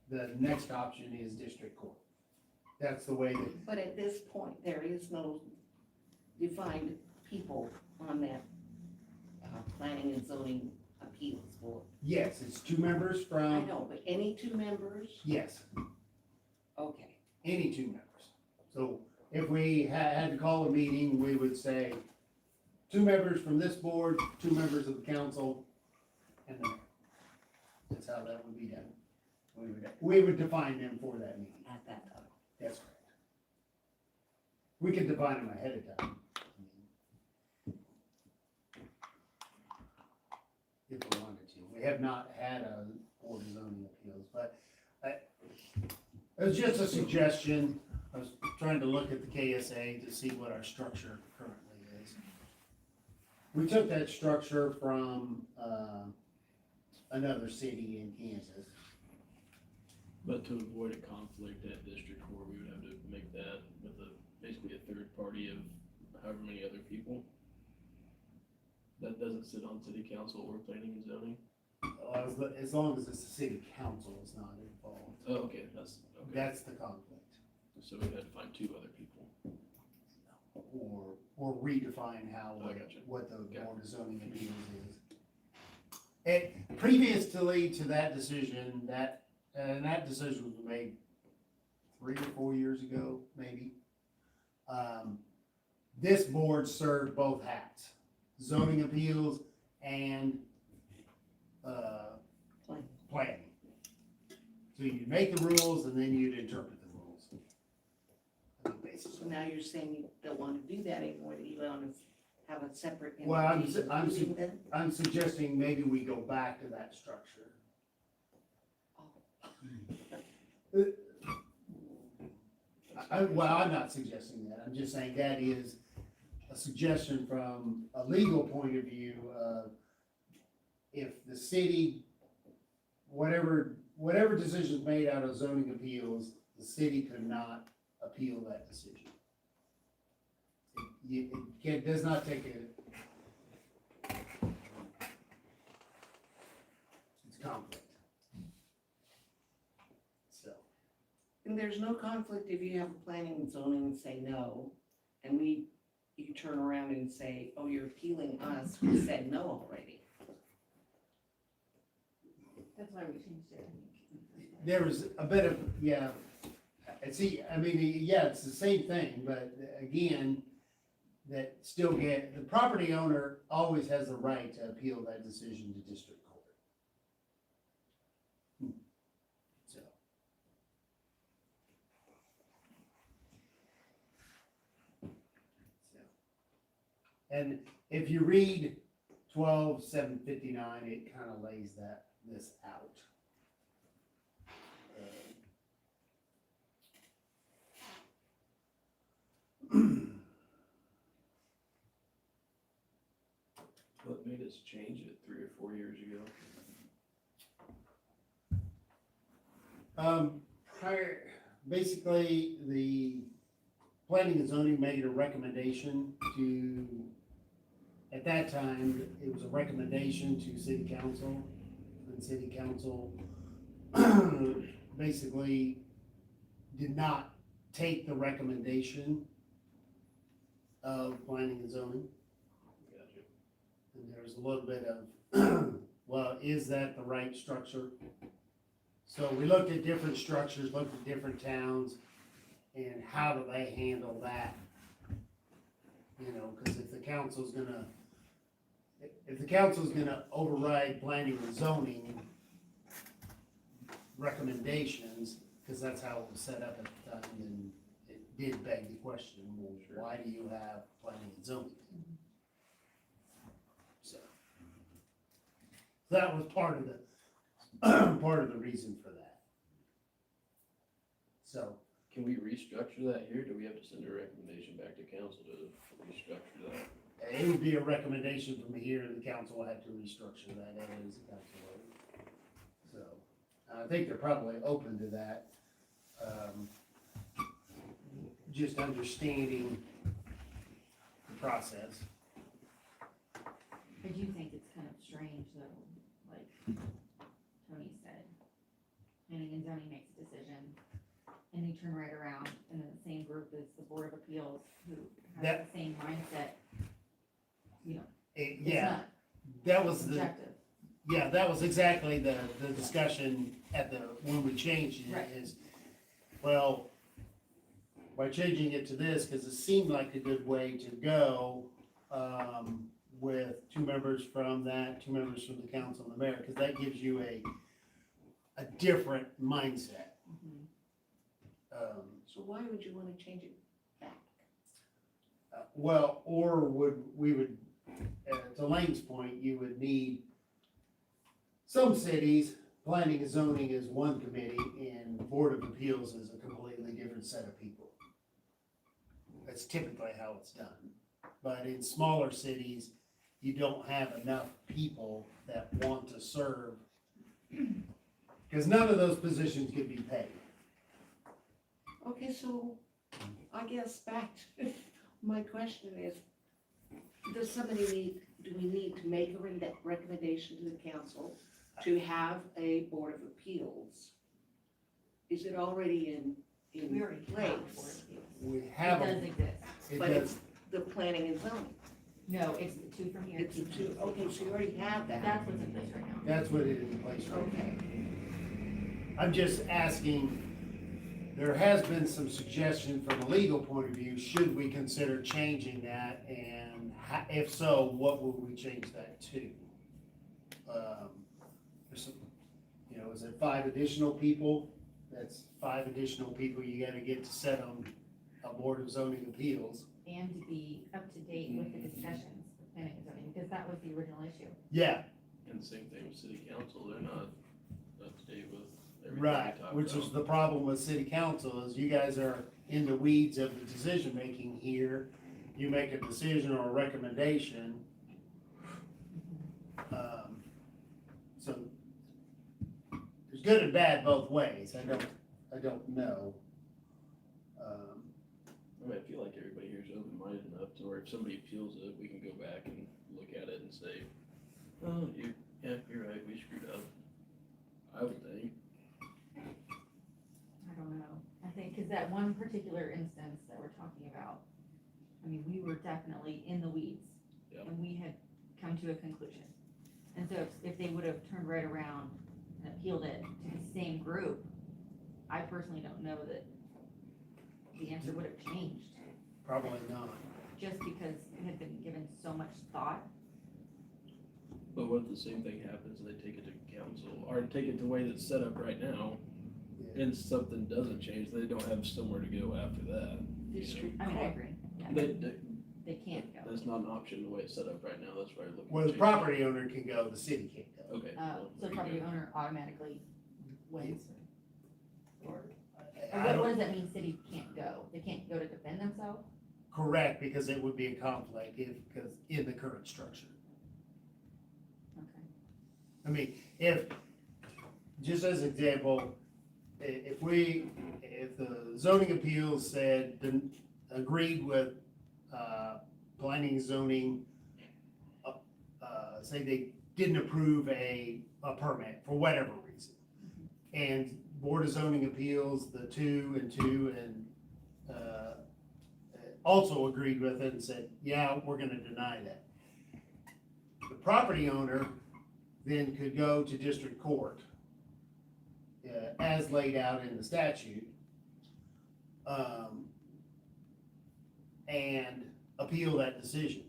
the next option is district court. That's the way that, But at this point, there is no defined people on that planning and zoning appeals board. yes, it's 2 members I from, know, but any 2 members? yes, Okay. any 2 members. So if we had to call a meeting, we would say, 2 members from this board, 2 members of the council, and the mayor. That's how that would be done. We would define them for that meeting. At that time. That's correct. We could define them ahead of time. If we wanted to. We have not had a board of zoning appeals, but it was just a suggestion. I was trying to look at the KSA to see what our structure currently is. We took that structure from, another city in Kansas. But to avoid a conflict at District 4, we would have to make that with basically a third party of however many other people. That doesn't sit on city council or planning and zoning. As long as it's the city council is not involved. Oh, okay, that's, okay. That's the conflict. So we'd have to find 2 other people. Or redefine how, I gotcha. what the Yeah. board of zoning appeals is. And previously to that decision, that decision was made 3 or 4 years ago, maybe. This board served both hats, zoning appeals and, planning. So you'd make the rules and then you'd interpret the rules. I think So basically. now you're saying you don't want to do that anymore, that you want to have a separate Well, entity I'm including them? I'm suggesting maybe we go back to that structure. Well, I'm not suggesting that, I'm just saying that is a suggestion from a legal point of view of if the city, whatever decision's made out of zoning appeals, the city could not appeal that decision. It does not take it's conflict. So. And there's no conflict if you have a planning and zoning and say no, and you turn around and say, oh, you're appealing us, we said no already. That's why we changed it. There was a bit of, yeah, it's the same thing, but again, that still the property owner always has the right to appeal that decision to district court. So. And if you read 12-759, it kind of lays this out. What made us change it 3 or 4 years ago? Basically, the planning and zoning made a recommendation to, at that time, it was a recommendation to city council, and city council basically did not take the recommendation of planning and zoning. Gotcha. And there's a little bit of, well, is that the right structure? So we looked at different structures, looked at different towns, and how do they handle that? You know, because if the council's gonna override planning and zoning recommendations, because that's how it was set up at the time, and it did beg the question, well, why do you have planning and zoning? So that was part of the reason for that. So, Can we restructure that here? Do we have to send a recommendation back to council to restructure that? it would be a recommendation from here, and the council will have to restructure that as the council would. So, I think they're probably open to that. Just understanding the process. I do think it's kind of strange though, like Tony said, planning and zoning makes a decision, and you turn right around, and then the same group as the Board of Appeals, who has That- the same mindset, you know, it's Yeah, not that was the, objective. yeah, that was exactly the discussion when we changed it Right. is, well, by changing it to this, cause it seemed like a good way to go, with 2 members from that, 2 members from the council and the mayor, cause that gives you a different mindset. Mhm. So why would you wanna change it back? Well, or we would, to Lane's point, you would need, some cities, planning and zoning is one committee and board of appeals is a completely different set of people. That's typically how it's done. But in smaller cities, you don't have enough people that want to serve. Because none of those positions could be paid. Okay, so I guess back to, my question is, do we need to make a recommendation to the council to have a board of appeals? Is it already in We already have a board of place? appeals. We It have, does exist. it But does, it's the planning and zoning. No, it's the 2 from here. It's the two, okay, so you already have that. That's what's in place right now. that's what it is in place right now. Okay, I'm just asking, there has been some suggestion from a legal point of view, should we consider changing that? And if so, what would we change that to? There's some, is it 5 additional people? That's 5 additional people you gotta get to set on a board of zoning appeals. And to be up to date with the discussions with planning and zoning, because that was the original issue. Yeah, And the same thing with city council, they're not up to date with everything right, we talk which about. is the problem with city council, is you guys are in the weeds of the decision-making here. You make a decision or a recommendation. So, there's good and bad both ways, I don't know. I mean, I feel like everybody here is open-minded enough to where if somebody appeals it, we can go back and look at it and say, oh, you're right, we screwed up. I would think. I don't know. I think, because that one particular instance that we're talking about, I mean, we were definitely in the weeds. Yep. And we had come to a conclusion. And so if they would have turned right around and appealed it to the same group, I personally don't know that the answer would have changed, Probably not. just because it had been given so much thought. But what if the same thing happens and they take it to council, or take it the way that's set up right now, Yeah. and something doesn't change, they don't have somewhere to go after that. district I mean, I court. agree. Yeah, They, they can't go. that's not an option the way it's set up right now, that's why I'm looking. Where to the change property owner can go, the city can't it. go. Okay. So well, there you property go. owner automatically wins. Or I what don't- does that mean city can't go? They can't go to defend themselves? Correct, because it would be a conflict because in the current structure. Okay. I mean, if, just as example, if the zoning appeals said, agreed with, planning and zoning, say they didn't approve a permit for whatever reason. And Board of Zoning Appeals, the 2 and 2, and, also agreed with it and said, yeah, we're gonna deny that. The property owner then could go to district court, as laid out in the statute, and appeal that decision.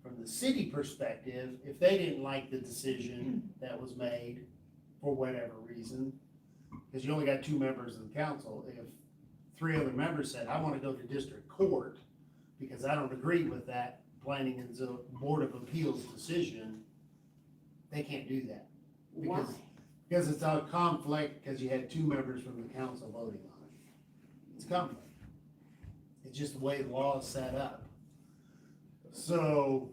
From the city perspective, if they didn't like the decision that was made for whatever reason, because you only got 2 members of the council, if 3 other members said, I wanna go to district court because I don't agree with that planning and board of appeals decision, they can't do that. Why? Because it's a conflict, because you had 2 members from the council voting on it. It's a conflict. It's just the way the law is set up. So,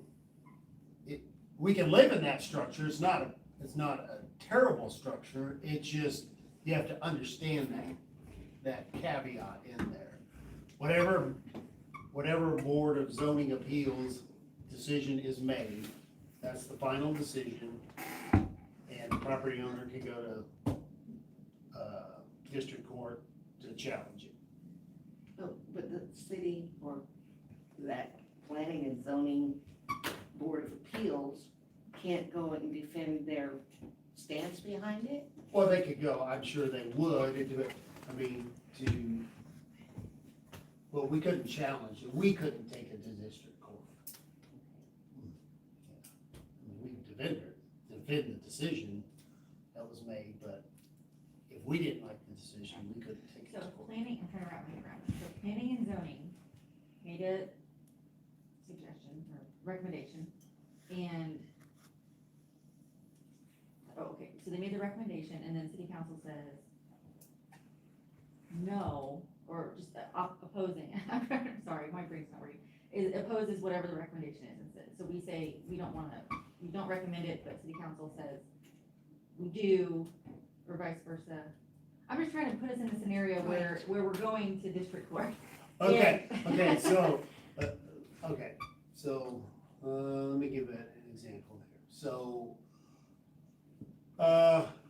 we can live in that structure, it's not a terrible structure, it's just, you have to understand that caveat in there. Whatever Board of Zoning Appeals decision is made, that's the final decision, and the property owner can go to, district court to challenge it. But the city or that planning and zoning board of appeals can't go and defend their stance behind it? Well, they could go, I'm sure they would, I mean, Well, we couldn't challenge it, we couldn't take it to district court. We could defend the decision that was made, but if we didn't like the decision, we couldn't take it So to court. planning, I'm trying to wrap my head around this. So planning and zoning made a suggestion or recommendation and, oh, okay, so they made the recommendation and then city council says no, or just opposing, I'm sorry, my brain's not working, is opposes whatever the recommendation is. And so we say, we don't recommend it, but city council says we do, or vice versa. I'm just trying to put us in a scenario where we're going to district court. Okay, so, let me give an example here. So,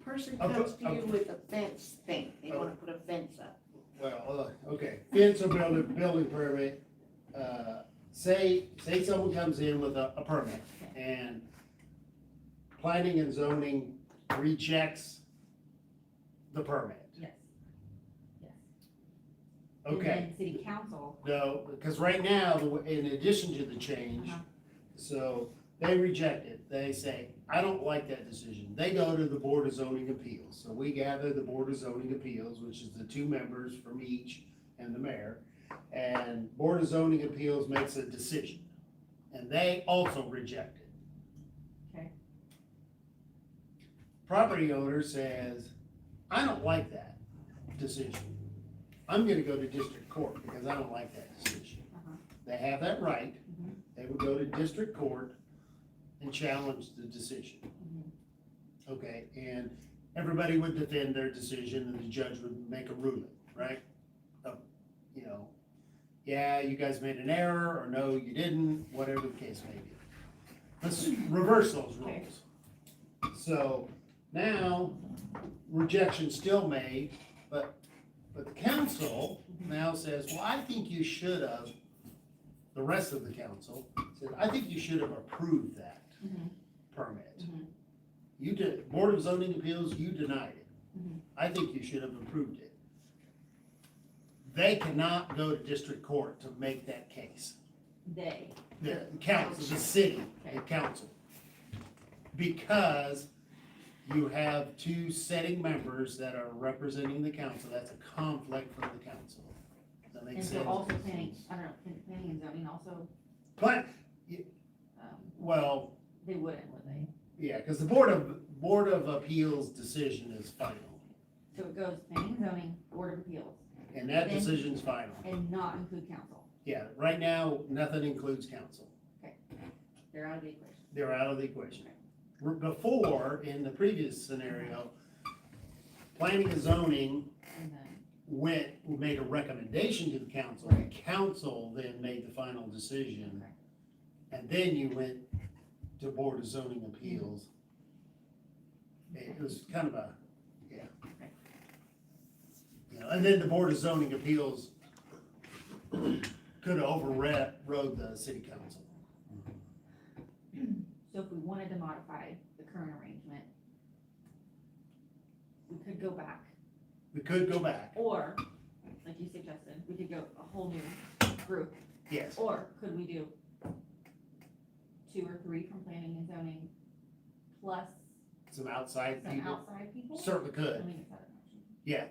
Person I'll comes put- to you with a fence thing, they wanna put a fence up. okay, fence or building permit, say someone comes in with a permit and planning and zoning rejects the permit. Yes. Yes. And Okay, then city council, no, because right now, in addition to the change, Uh-huh. so they reject it, they say, I don't like that decision. They go to the Board of Zoning Appeals. So we gather the Board of Zoning Appeals, which is the 2 members from each and the mayor. And Board of Zoning Appeals makes a decision. And they also reject it. Okay. Property owner says, I don't like that decision. I'm gonna go to district court because I don't like that decision. Uh-huh. They have that right. Mhm. They would go to district court and challenge the decision. Mhm. Okay, and everybody would defend their decision and the judge would make a ruling, right? You know, yeah, you guys made an error, or no, you didn't, whatever the case may be. Let's reverse those Okay. rules. So now, rejection's still made, but the council now says, well, I think you should have, the rest of the council says, I think you should have approved that Mhm. permit. Mhm. You did, Board of Zoning Appeals, you denied it. Mhm. I think you should have approved it. They cannot go to district court to make that case. They, The council, the city, the council. Because you have 2 setting members that are representing the council, that's a conflict from the council. Does that make and sense? so also planning, I don't know, planning and zoning also, But, well, they wouldn't, would they? yeah, because the Board of Appeals decision is final, So it goes planning and zoning, board of appeals, and that Then- decision's final. and not include council. Yeah, right now, nothing includes council. They're out of the equation. They're out of the equation. Before, in the previous scenario, planning and zoning And then, made a recommendation to the council. Right. The council then made the final decision, okay. and then you went to Board of Zoning Appeals. It was kind of a, yeah. Okay. You know, and then the Board of Zoning Appeals could have overrode the city council. So if we wanted to modify the current arrangement, we could go back, We could go back, or, like you suggested, we could go a whole new group, yes. or could we do 2 or 3 from planning and zoning, plus Some outside some people, outside people? certainly I could. mean, is that an option? Yeah.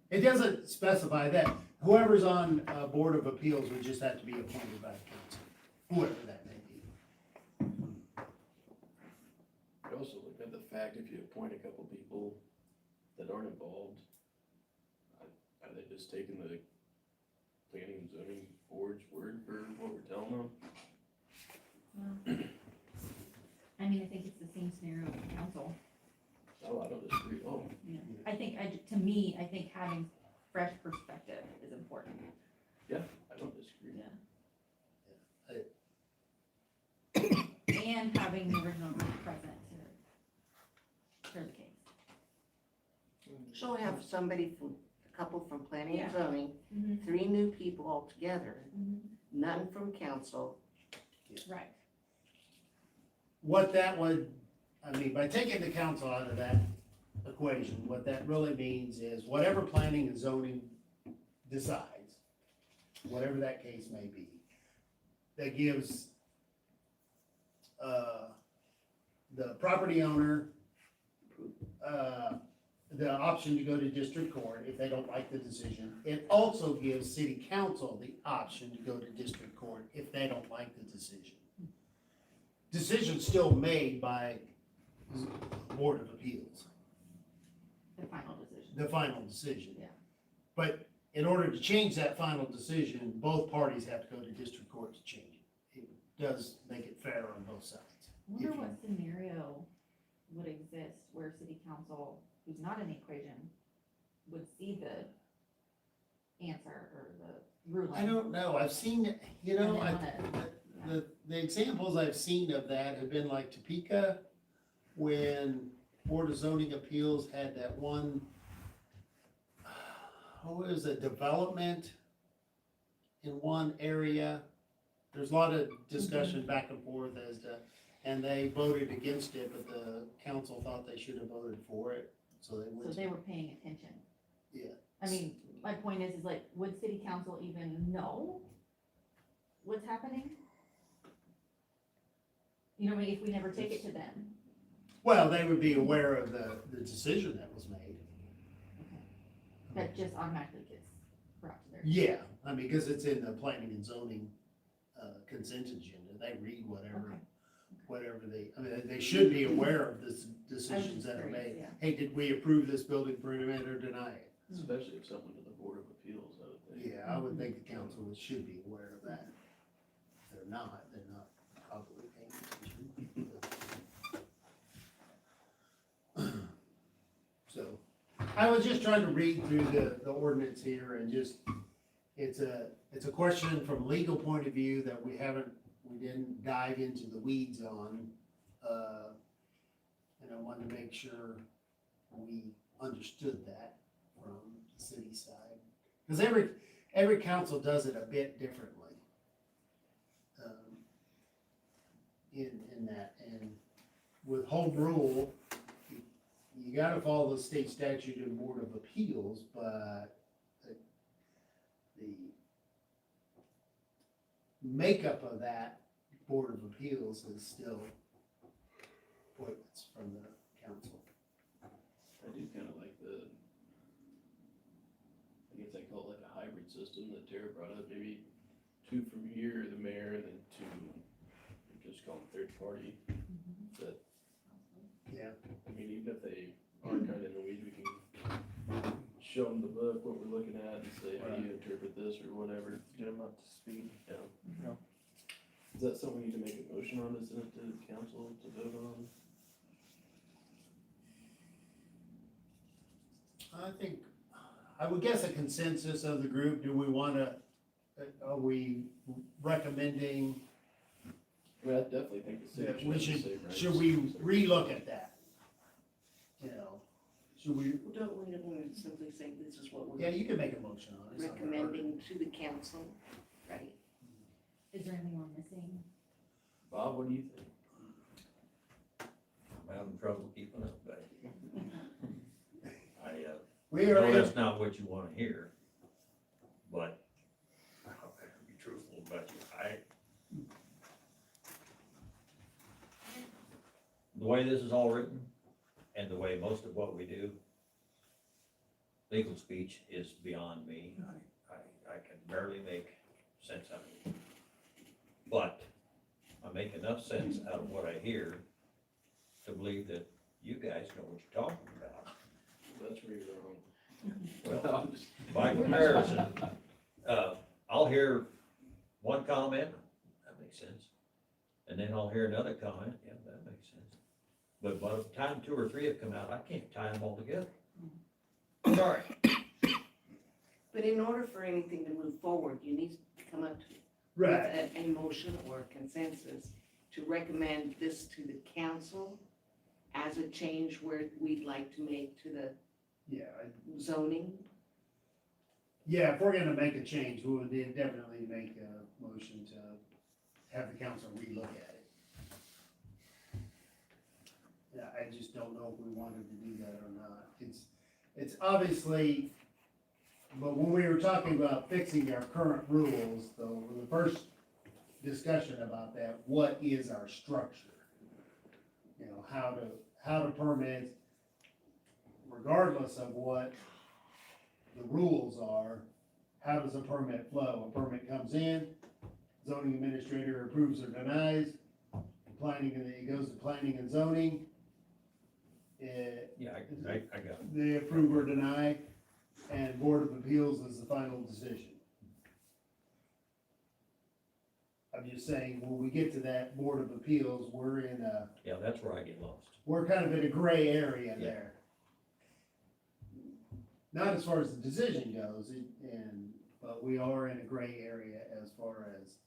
It doesn't specify that. Whoever's on Board of Appeals would just have to be appointed by the council, whoever that may be. I also look at the fact if you appoint a couple people that aren't involved, are they just taking the planning and zoning board's word for what we're telling them? Well, I mean, I think it's the same scenario with the council. Oh, I don't disagree at all. You know, I think, to me, I think having fresh perspective is important. I don't disagree. And having the original group present to hear the case. So we'll have somebody from, a couple from planning and Yeah. zoning, Mm-hmm. 3 new people altogether, none from council. Right. What that would, I mean, by taking the council out of that equation, what that really means is whatever planning and zoning decides, whatever that case may be, that gives, the property owner, the option to go to district court if they don't like the decision. It also gives city council the option to go to district court if they don't like the decision. Decision's still made by Board of Appeals, The final decision. the final decision. Yeah. But in order to change that final decision, both parties have to go to district court to change it. It does make it fair on both sides. I wonder If you- what scenario would exist where city council, who's not in the equation, would see the answer or the ruling. I don't know, I've seen, you And know, they I, wanna- the examples I've seen of that have been like Topeka, when Board of Zoning Appeals had that one, what was it, development in one area. There's a lot of discussion back and forth as to, and they voted against it, but the council thought they should have voted for it, so they So went. they were paying attention. Yeah. I mean, my point is like, would city council even know what's happening? You know, if we never take it to them, Well, they would be aware of the decision that was made. that just automatically gets brought to their. Yeah, I mean, because it's in the planning and zoning, consent agenda, they read Okay. whatever they, I mean, they should be aware of the decisions that are curious, made. yeah. Hey, did we approve this building permit or deny it? Especially if something to the Board of Appeals, I would think. Yeah, I would think the council should be aware of that. If they're not probably paying attention. So, I was just trying to read through the ordinance here and just, it's a question from legal point of view that we didn't dive into the weeds on. And I wanted to make sure we understood that from the city side. Because every council does it a bit differently. In that, and with home rule, you gotta follow the state statute and Board of Appeals, but the makeup of that Board of Appeals is still appointments from the council. I do kinda like I guess I call it like a hybrid system that Tara brought up, maybe two from here, the mayor, and then two, just call them third party. That, Yeah. I mean, even if they are kinda in the weeds, we can show them the book, what we're looking at, and say, how do you interpret this, or whatever. Get them up to speed. Yeah. Yeah. Is that something we need to make a motion on, is it to the council to vote on? I think, I would guess a consensus of the group, do we wanna, are we recommending I mean, I definitely think the city that should we have the should, same rights. should we relook at that? You know, should we, Well, don't we want to simply say this is what yeah, we're you can make a motion on it. it's not gonna hurt. recommending to the council, right? Is there anything we're missing? Bob, what do you think? I'm having trouble keeping up, but We I are know in, that's not what you wanna hear, but I'll be truthful about you, the way this is all written, and the way most of what we do, legal speech is beyond me. I can barely make sense of it. But I make enough sense out of what I hear to believe that you guys know what you're talking about. That's where you're wrong. Well, I'm just- by comparison, I'll hear one comment, that makes sense. And then I'll hear another comment, yeah, that makes sense. But by the time two or three have come out, I can't tie them all together. Sorry. But in order for anything to move forward, you need to come up with right, a motion or a consensus to recommend this to the council as a change where we'd like to make to the yeah, zoning. yeah, if we're gonna make a change, we would definitely make a motion to have the council relook at it. Yeah, I just don't know if we wanted to do that or not. It's obviously, but when we were talking about fixing our current rules, the first discussion about that, what is our structure? You know, how to permit, regardless of what the rules are, how does a permit flow? A permit comes in, zoning administrator approves or denies, planning, and it goes to planning and zoning. Yeah, I got it. They approve or deny, and Board of Appeals is the final decision. I'm just saying, when we get to that Board of Appeals, we're in a, Yeah, that's where I get lost. we're kind of in a gray area Yeah. there. Not as far as the decision goes, but we are in a gray area as far as,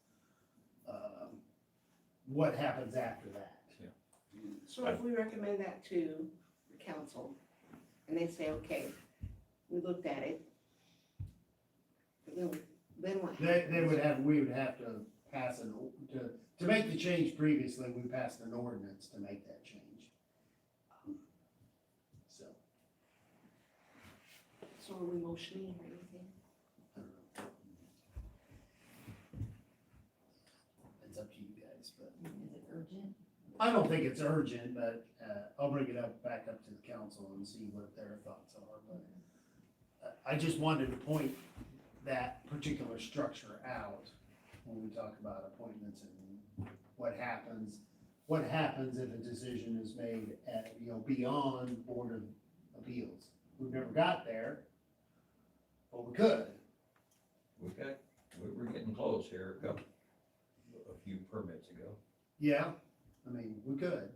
what happens after that. So if we recommend that to the council, and they say, okay, we looked at it, then what? We would have to pass to make the change previously, we passed an ordinance to make that change. So, So are we motioning or anything? I don't know. It's up to you guys, but Is it urgent? I don't think it's urgent, but, I'll bring it back up to the council and see what their thoughts are, but I just wanted to point that particular structure out when we talk about appointments and what happens if a decision is made at, beyond Board of Appeals. We've never got there, but we could. We were getting close here a few permits ago. Yeah, I mean, we could.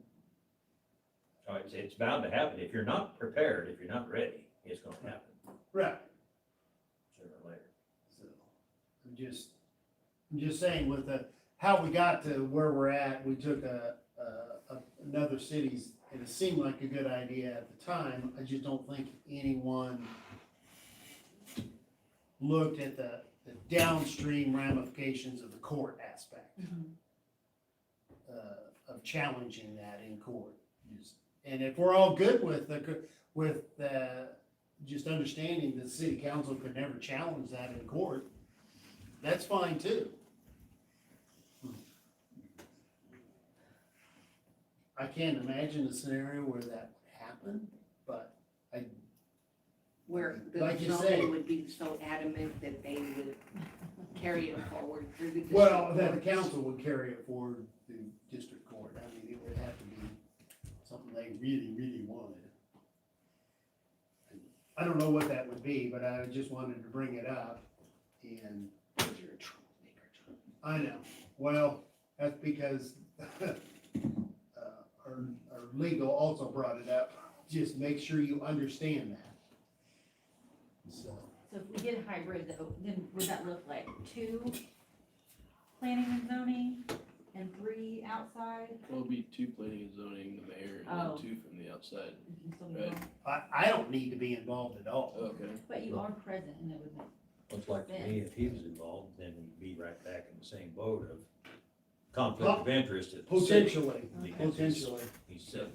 So it's bound to happen. If you're not prepared, if you're not ready, it's gonna happen Right. sooner or later. So, I'm just saying with how we got to where we're at, we took another city's, and it seemed like a good idea at the time. I just don't think anyone looked at the downstream ramifications of the court aspect, of challenging that in court. And if we're all good with just understanding that the city council could never challenge that in court, that's fine too. I can't imagine a scenario where that would happen, but Where the Like you say. zoning would be so adamant that they would carry it forward through the district well, that the courts. council would carry it forward to district court. I mean, it would have to be something they really, really wanted. I don't know what that would be, but I just wanted to bring it up, and You're a troublemaker, John. I know, well, that's because our legal also brought it up, just make sure you understand that. So, So if we did hybrid though, then would that look like 2 planning and zoning and 3 outside? It'll be 2 planning and zoning, the mayor, and Oh. then 2 from the outside. You can still be Right. on. I don't need to be involved at all. Okay. But you are present and it would make, Looks like to me, if he was involved, then we'd be right back in the same boat of conflict of interest at the city. Potentially, Because potentially, He's city.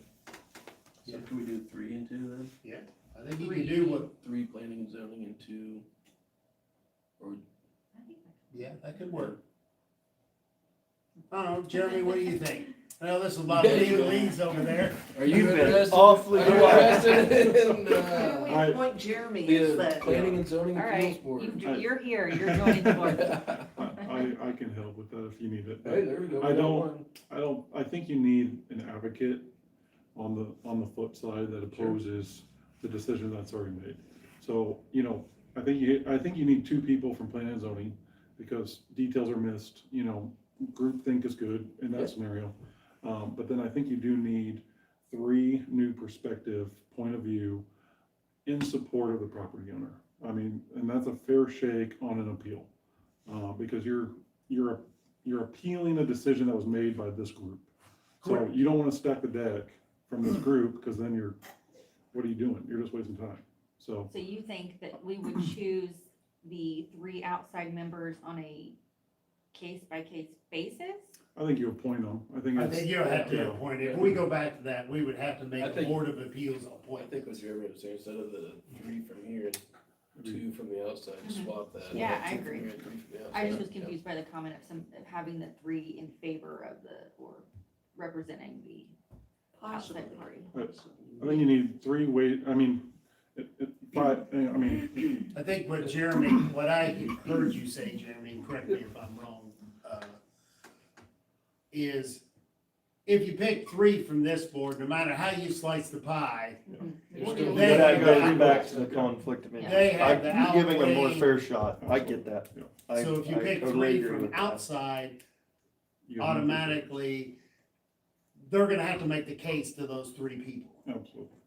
So can we do 3 and 2 then? I think you can do what, 3 planning and zoning and 2, or I think yeah, that could work. I don't know, Jeremy, what do you think? Well, there's a lot of leads over there. are you been interested? awfully Are you quiet. interested in, Maybe we appoint Jeremy as the the, planning and zoning All appeals right, board? you're here, you're joining the board. I can help with that if you need it. Hey, there we go. I we got don't- one. I think you need an advocate on the flip side that opposes the decision that's already made. So, I think you need 2 people from planning and zoning, because details are missed, groupthink is good in that Yeah. scenario. But then I think you do need 3 new perspective, point of view, in support of the property owner. I mean, and that's a fair shake on an appeal, because you're appealing a decision that was made by this group. So Correct. you don't wanna stack the deck from this group, because then what are you doing? You're just wasting time. So, So you think that we would choose the 3 outside members on a case-by-case basis? I think you appoint them. I think I it's. think you'll have to appoint it. If we go back to that, we would have to make I a think- Board of Appeals I appointment. think what Jeremy was saying, instead of the 3 from here, two from the outside, Mhm. swap that. Yeah, I Two from agree. here, three from the I just outside. was confused by the comment of having the three in favor of or representing the Possibly. outside party. I think you need three way, I mean, five, I mean, I think what I heard you say, Jeremy, and correct me if I'm wrong, is if you pick three from this board, no matter how you slice the pie, You're What still- do you- But that They- goes back to the conflict of interest. they have the You're giving a more outweighing- fair shot, I get that. I- So if you I pick totally three agree from with that. outside, you- automatically, they're gonna have to make the case to those three people. Absolutely,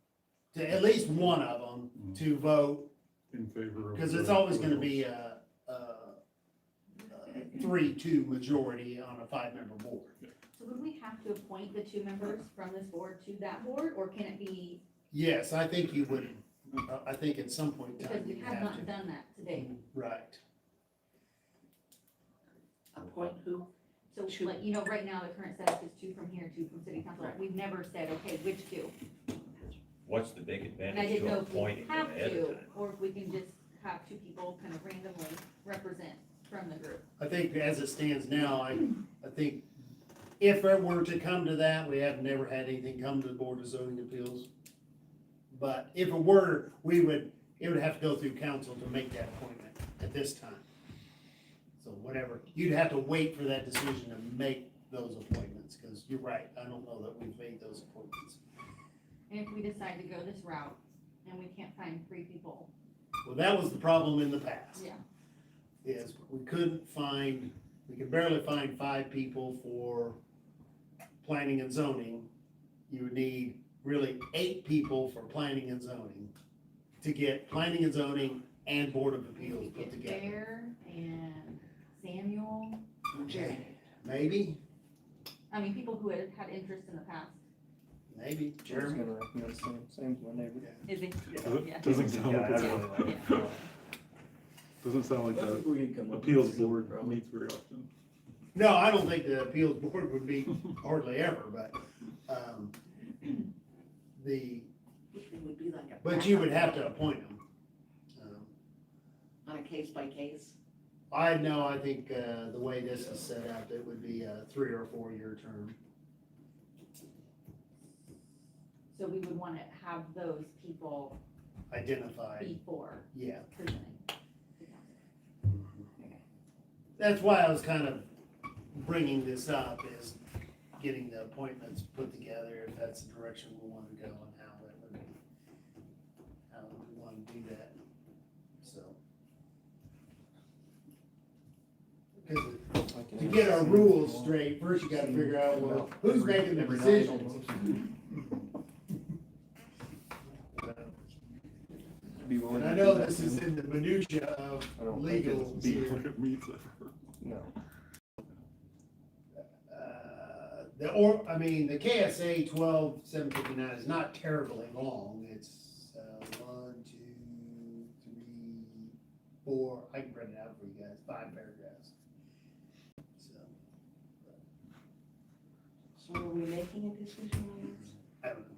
To at least one of them to vote, in favor of. because it's always gonna be a 3-2 majority on a 5-member board. So would we have to appoint the two members from this board to that board, or can it be, Yes, I think you would, I think at some point in because time we you have have not to. done that today. Right. Appoint who? So Two. like, you know, right now, the current setup is two from here, two from city council. We've never said, okay, which two? What's the big And I advantage didn't to know if we appointing them have ahead to, of time? or if we can just have two people kind of randomly represent from the group. I think as it stands now, I think if it were to come to that, we have never had anything come to the Board of Zoning Appeals. But if it were, it would have to go through council to make that appointment at this time. So whatever, you'd have to wait for that decision to make those appointments, because you're right, I don't know that we've made those appointments. And if we decide to go this route and we can't find three people, Well, that was the problem in the past. yeah, Is we could barely find 5 people for planning and zoning. You would need really 8 people for planning and zoning to get planning and zoning and Board of we Appeals could put get together. Bear and Samuel, Maybe, people who had had interest in the past. maybe, I was Jeremy. gonna recommend Sam's my neighbor. Is it? Yeah. Doesn't sound Yeah, like, I it's- really like Yeah. it. doesn't sound like I the think we can come up with appeals something, board probably. meets very often. No, I don't think the appeals board would be hardly ever, but, It would be like a. but you would have to appoint them. On a case by case. I know, I think, the way this is set up, it would be a 3 or 4 year term. So we would want to have those people Identified, before yeah. presenting. to council. That's why I was kind of bringing this up, is getting the appointments put together, if that's the direction we want to go and how we want to do that, so. Because I to can get our ask rules Sam. straight, first you gotta figure out, well, About who's every- making the every night decisions? almost. Be willing And I to do know that this is too. in the minutia of I don't think legal it's be- here. Look at meets it. No, The KSA 12759 is not terribly long, it's, 1, 2, 3, 4, I can print it out for you guys, 5 paragraphs. So, So are we making a decision on this? I don't know.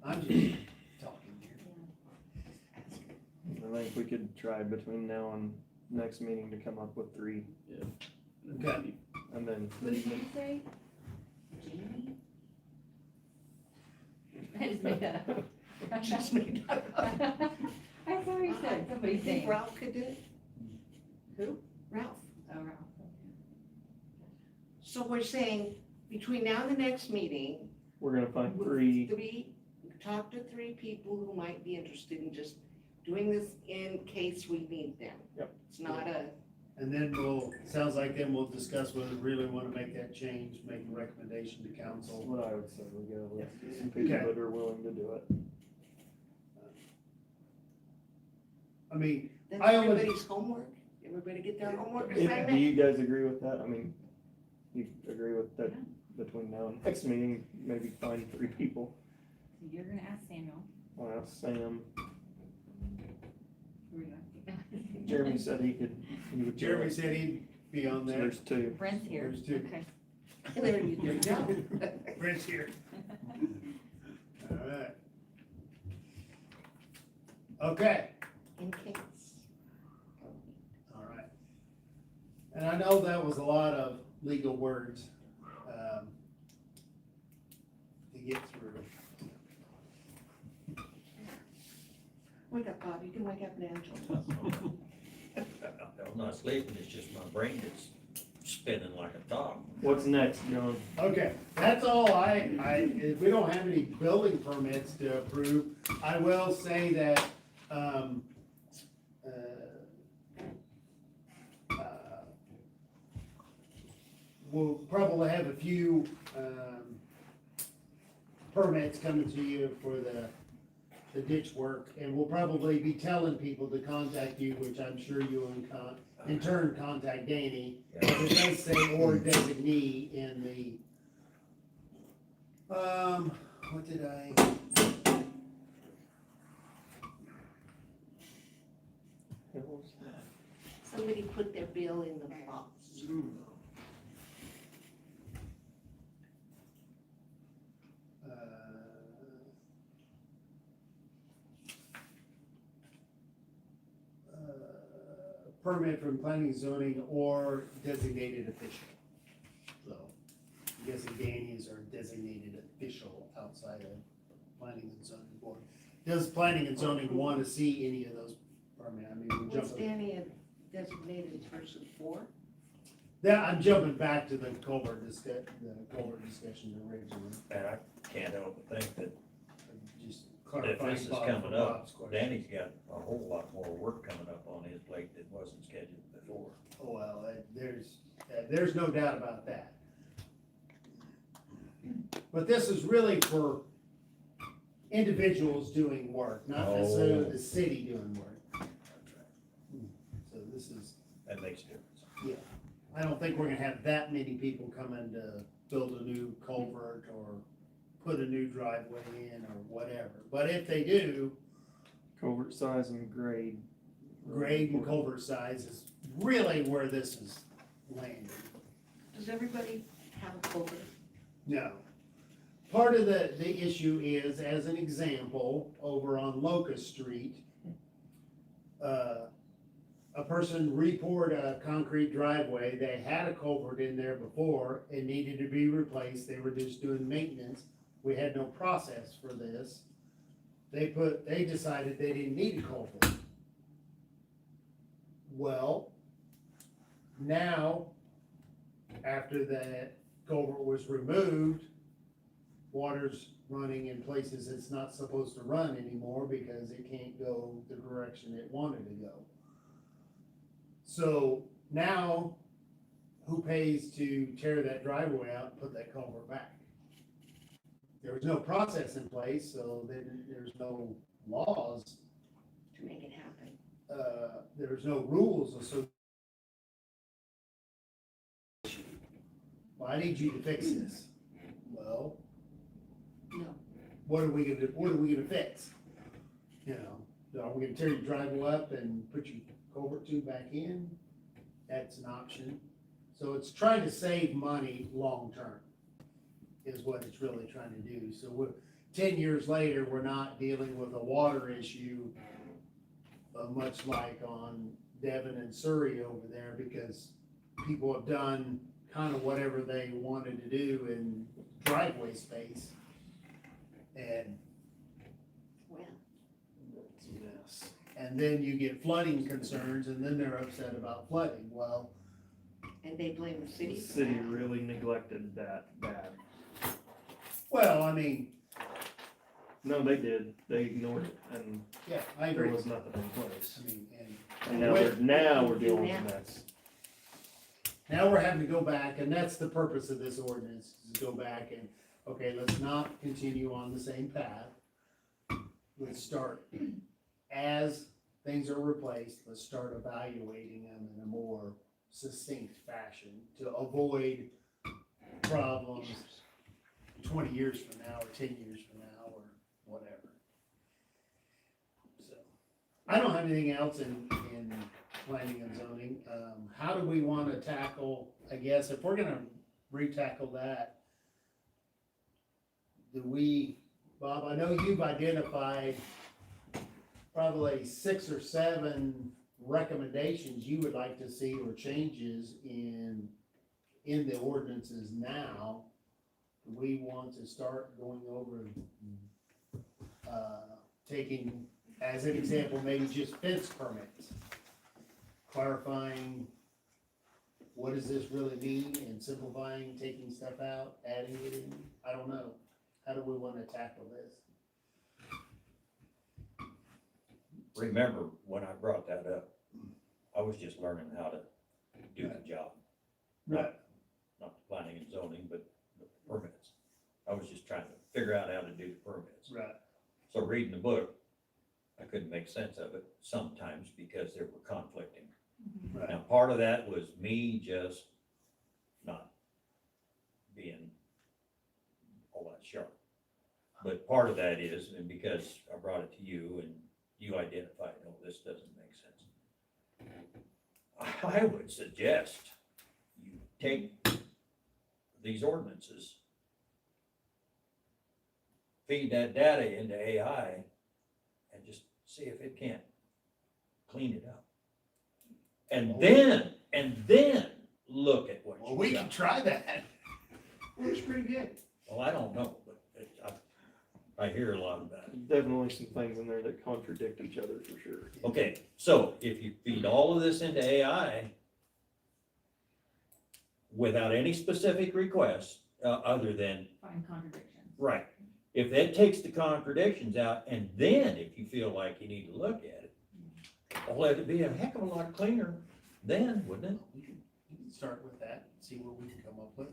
I'm just talking here. I think we could try between now and next meeting to come up with 3, Okay. and then. Who did you say? Jamie? I just made that up. I just made that up. I thought you said I somebody's think name. Ralph could do it. Who? Ralph. Oh, Ralph. So we're saying between now and the next meeting, We're gonna find 3, talk to 3 people who might be interested in just doing this in case we need them. Yep. It's not a, And then sounds like then we'll discuss whether we really want to make that change, make a recommendation to that's council. what I would say, we go with some people Okay. that are willing to do it. I mean, that's I only- everybody's homework. Everybody get their homework Do assignment. you guys agree with that? I mean, you agree with that between now and next meeting, maybe find 3 people? So you're gonna ask Samuel. I'll ask Sam. Who are you asking? Jeremy said he would. do Jeremy it. said he'd be on So there. there's 2. Brent's here. There's two. Okay. There you go. Brent's here. All right. Okay, And I know that was a lot of legal words, to get through. Wake up, Bob, you can wake up now. I'm not sleeping, it's just my brain that's spinning like a top. What's next, John? Okay, that's all we don't have any building permits to approve. I will say that, we'll probably have a few, permits coming to you for the ditch work, and we'll probably be telling people to contact you, which I'm sure you'll in turn contact Danny. But it does say or designee in the, what did I? Somebody put their bill in the box. Permit from planning and zoning or designated official. So, I'm guessing Danny is our designated official outside of planning and zoning board. Does planning and zoning want to see any of those permit? I mean, we're Was jumping. Danny a designated person for? Yeah, I'm jumping back to the culvert discussion originally. And I can't help but think that Just if clarifying this is Bob coming for up, Bob's question. Danny's got a whole lot more work coming up on his plate that wasn't scheduled before. Oh, well, there's no doubt about that. But this is really for individuals doing work, not necessarily Oh. the city doing work. So this is, That makes a difference. I don't think we're gonna have that many people coming to build a new culvert or put a new driveway in or whatever. But if they do, Culvert size and grade. grade and culvert size is really where this is landing. Does everybody have a culvert? No. Part of the issue is, as an example, over on Locust Street, a person re-poured a concrete driveway. They had a culvert in there before. It needed to be replaced. They were just doing maintenance. We had no process for this. They decided they didn't need a culvert. Well, now, after that culvert was removed, water's running in places it's not supposed to run anymore because it can't go the direction it wanted to go. So now, who pays to tear that driveway out and put that culvert back? There was no process in place, so then there's no laws, To make it happen. there's no rules associated. Well, I need you to fix this. Well, No. what are we gonna fix? You know, are we gonna tear your driveway up and put your culvert tube back in? That's an option. So it's trying to save money long-term, is what it's really trying to do. So 10 years later, we're not dealing with a water issue, much like on Devon and Surrey over there, because people have done kind of whatever they wanted to do in driveway space. And Well, it's a mess. And then you get flooding concerns, and then they're upset about flooding. Well, and they blame the The city for city that. really neglected that bad. I mean, No, they did. They ignored it and yeah, I there agree. was nothing in place. I mean, And now we're dealing with Now. that. now we're having to go back, and that's the purpose of this ordinance, is to go back and, okay, let's not continue on the same path. Let's start, as things are replaced, let's start evaluating them in a more succinct fashion to avoid problems 20 years from now, or 10 years from now, or whatever. So, I don't have anything else in planning and zoning. How do we want to tackle, I guess, if we're gonna re-tackle that, Bob, I know you've identified probably 6 or 7 recommendations you would like to see or changes in the ordinances now, we want to start going over, taking, as an example, maybe just fence permits, clarifying what does this really mean, and simplifying, taking stuff out, adding it in, I don't know. How do we wanna tackle this? Remember, when I brought that up, I was just learning how to do the job. Right. Not the planning and zoning, but the permits. I was just trying to figure out how to do the permits. Right. So reading the book, I couldn't make sense of it sometimes because they were conflicting. Right. Now, part of that was me just not being all that sharp. But part of that is, and because I brought it to you and you identified, oh, this doesn't make sense. I would suggest you take these ordinances, feed that data into AI, and just see if it can't clean it up. And then look at what Well, you we got. can try that. Works pretty good. Well, I don't know, but I hear a lot about it. Definitely some things in there that contradict each other for sure. Okay, so if you feed all of this into AI without any specific requests, other than, Find contradictions. right, if that takes the contradictions out, and then if you feel like you need to look at it, well, it'd be a heck of a lot cleaner then, wouldn't it? We can start with that, see what we can come up with.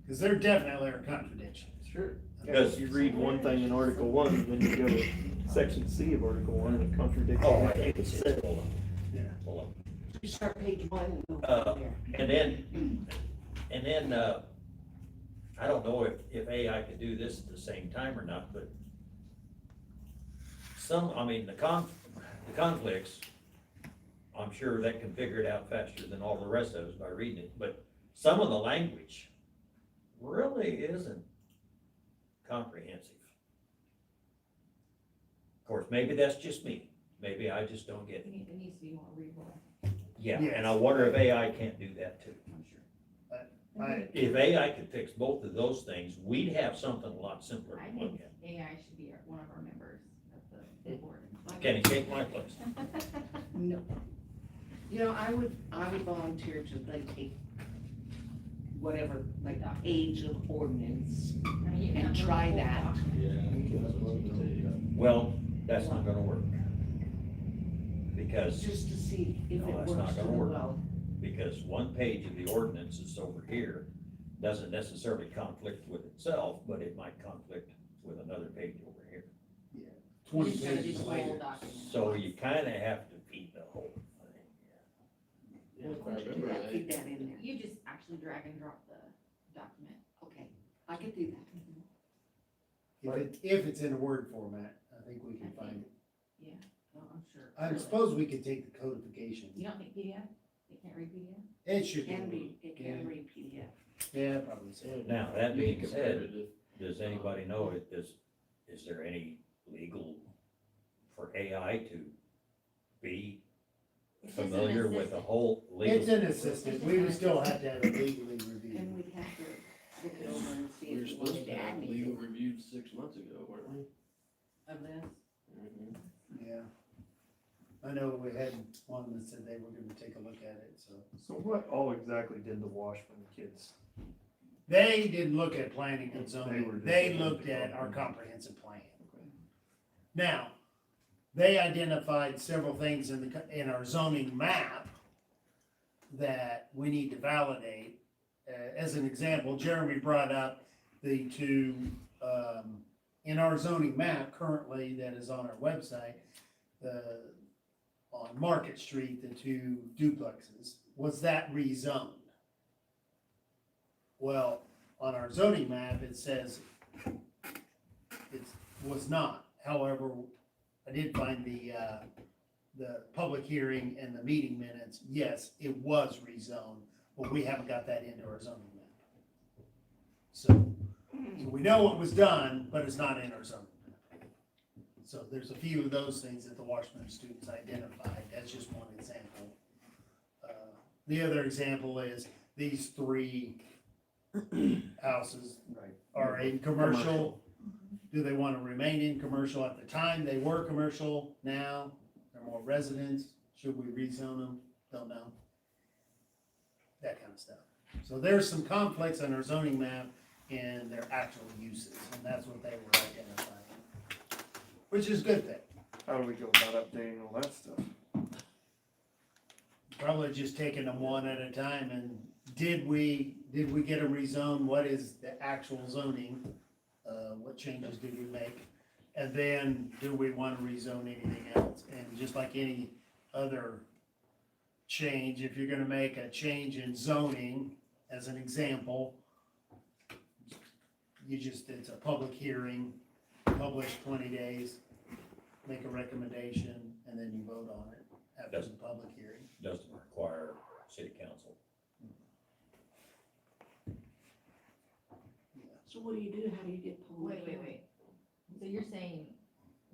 Cause there definitely are contradictions. Sure. Because- If you read one thing in Article 1, and then you go to Section C of Article 1, and it contradicts Oh, I everything hate it it. said. Hold on. Yeah. Hold on. You start page 1 and go Uh, from there. And then, I don't know if AI could do this at the same time or not, but the conflicts, I'm sure that can figure it out faster than all the rest of us by reading it, but some of the language really isn't comprehensive. Of course, maybe that's just me, maybe I just don't get it. It needs to be more readable, Yeah, Yes. and I wonder if AI can't do that too. I'm sure. I- If AI could fix both of those things, we'd have something a lot simpler I to look think at. AI should be one of our members of the board. Can he take my place? No. You know, I would volunteer to like take whatever, like age of ordinance. I mean, you can And have the try whole that. document. Well, that's not gonna work. Because, Just to see if No, it that's works not gonna really work. well. because one page of the ordinance is over here, doesn't necessarily conflict with itself, but it might conflict with another page over here. 20 You just gotta do pages the whole later. document. So you kinda have to feed the whole thing. Yeah, if I Once you do remember that, right. feed that in there. You just actually drag and drop the document. Okay, I could do that. If it's in a Word format, I think we can find it. Yeah, well, I'm sure. I suppose we could take the codification. You don't think PDF? They can't read PDF? It should Can be. be, it can read PDF. Yeah, probably so. Now, that Be being said, competitive. does anybody know it, is there any legal for AI to be It says an familiar with the assistant. whole It's legal? an assistant, we would still have to have it legally And reviewed. we'd have to look it over and see We were if we supposed wanted to to add have legal anything. reviewed 6 months ago, weren't we? Of this? Yeah. I know we had one that said they were gonna take a look at it, so. So what all exactly did the Washburn kids? They didn't look at planning and They were zoning, just they looking at looked the at our comprehensive. comprehensive plan. Now, they identified several things in our zoning map that we need to validate. As an example, Jeremy brought up the two, in our zoning map currently that is on our website, on Market Street, the two duplexes, was that rezoned? Well, on our zoning map, it says it was not. However, I did find the public hearing and the meeting minutes, yes, it was rezoned, but we haven't got that into our zoning map. So we know what was done, but it's not in our zoning map. So there's a few of those things that the Washburn students identified, that's just one example. The other example is these 3 houses Right. are in commercial. Do they wanna remain in commercial? At the time, they were commercial, now they're more residents, should we rezone them? Don't know. That kind of stuff. So there's some conflicts on our zoning map in their actual uses, and that's what they were identifying. Which is a good thing. How do we go about updating all that stuff? Probably just taking them one at a time, and did we get a rezone? What is the actual zoning? What changes did we make? And then, do we wanna rezone anything else? And just like any other change, if you're gonna make a change in zoning, as an example, it's a public hearing, publish 20 days, make a recommendation, and then you vote on it after the public hearing. Doesn't require city council. So what do you do? How do you get public? Wait. So you're saying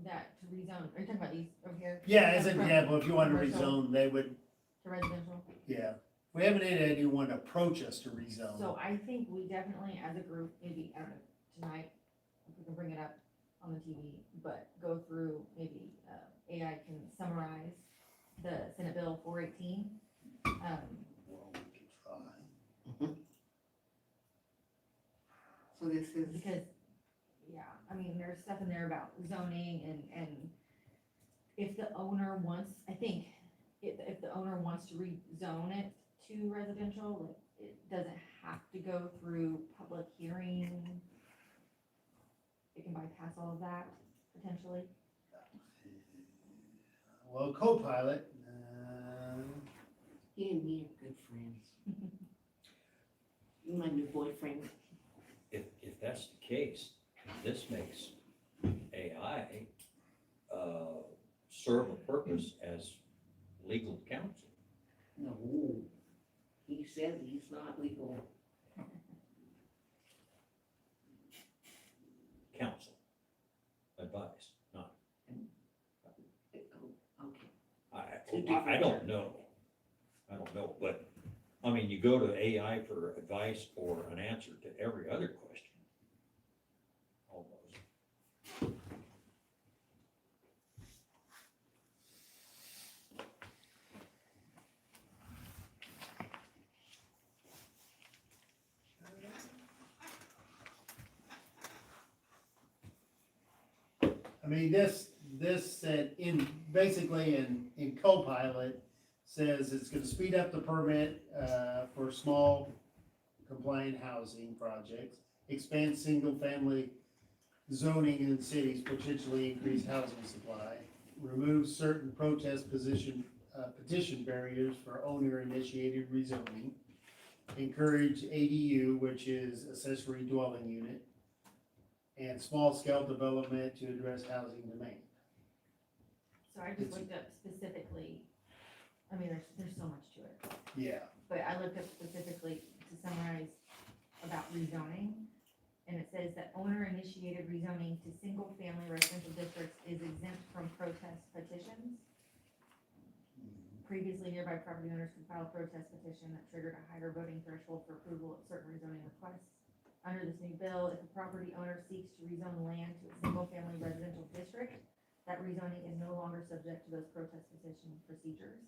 that to rezone, are you talking about these over here? Yeah, as an From example, if you want to commercial rezone, they would, To residential? yeah. We haven't had anyone approach us to rezone. So I think we definitely, as a group, maybe, I don't know, tonight, if we can bring it up on the TV, but go through, maybe, AI can summarize the Senate Bill 418. Well, we could try. So this is, Because, yeah, I mean, there's stuff in there about zoning and if the owner wants, I think, if the owner wants to rezone it to residential, like, it doesn't have to go through public hearing. It can bypass all of that, potentially. Well, co-pilot, he and me are good friends. My new boyfriend. If that's the case, this makes AI, serve a purpose as legal counsel. No, he says he's not legal. Counsel, advice, not, Oh, okay. I don't know. I don't know, but, I mean, you go to AI for advice or an answer to every other question. Almost. I mean, this said basically in co-pilot says it's gonna speed up the permit, for small compliant housing projects, expand single-family zoning in cities, potentially increase housing supply, remove certain petition barriers for owner-initiated rezoning, encourage ADU, which is accessory dwelling unit, and small-scale development to address housing demand. So I just looked up specifically, I mean, there's so much to it, Yeah, but I looked up specifically to summarize about rezoning. And it says that owner-initiated rezoning to single-family residential districts is exempt from protest petitions. Previously, nearby property owners could file a protest petition that triggered a higher voting threshold for approval of certain rezoning requests. Under this new bill, if a property owner seeks to rezone land to a single-family residential district, that rezoning is no longer subject to those protest petition procedures.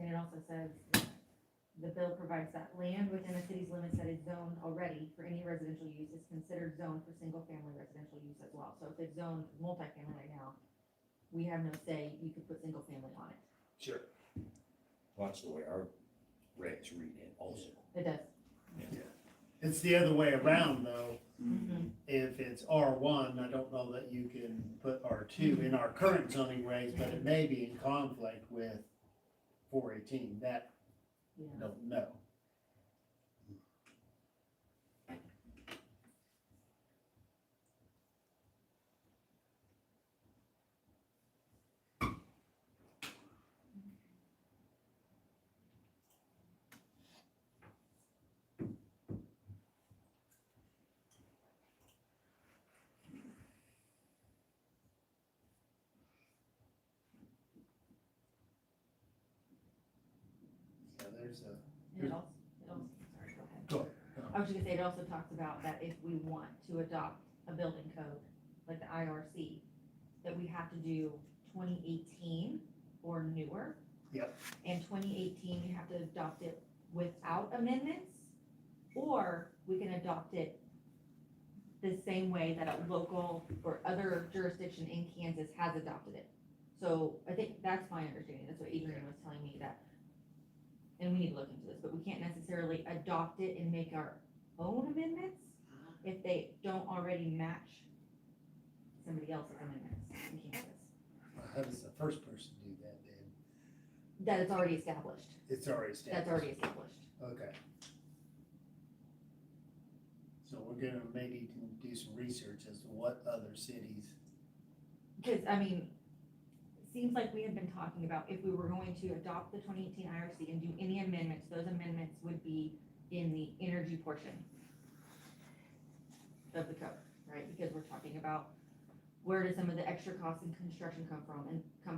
And it also says that the bill provides that land within a city's limits that is zoned already for any residential use is considered zoned for single-family residential use as well. So if it's zoned multifamily right now, we have no say, you could put single-family on it. sure. That's the way our regs read it also. It does. It's the other way around though. Mm-hmm. If it's R1, I don't know that you can put R2 in our current zoning regs, but it may be in conflict with 418, that Yeah. I don't know. there's a, And sorry, go ahead. go ahead. I was just gonna say, it also talks about that if we want to adopt a building code, like the IRC, that we have to do 2018 or newer. Yep. And 2018, you have to adopt it without amendments, or we can adopt it the same way that a local or other jurisdiction in Kansas has adopted it. So I think that's my understanding, that's what Adrian was telling me, that, and we need to look into this, but we can't necessarily adopt it and make our own amendments if they don't already match somebody else's amendments in Kansas. How does the first person do that then? That it's already established, It's already established. that's already established. Okay. So we're gonna maybe do some research as to what other cities, Because, I mean, it seems like we had been talking about if we were going to adopt the 2018 IRC and do any amendments, those amendments would be in the energy portion of the code, right? Because we're talking about where does some of the extra costs in construction come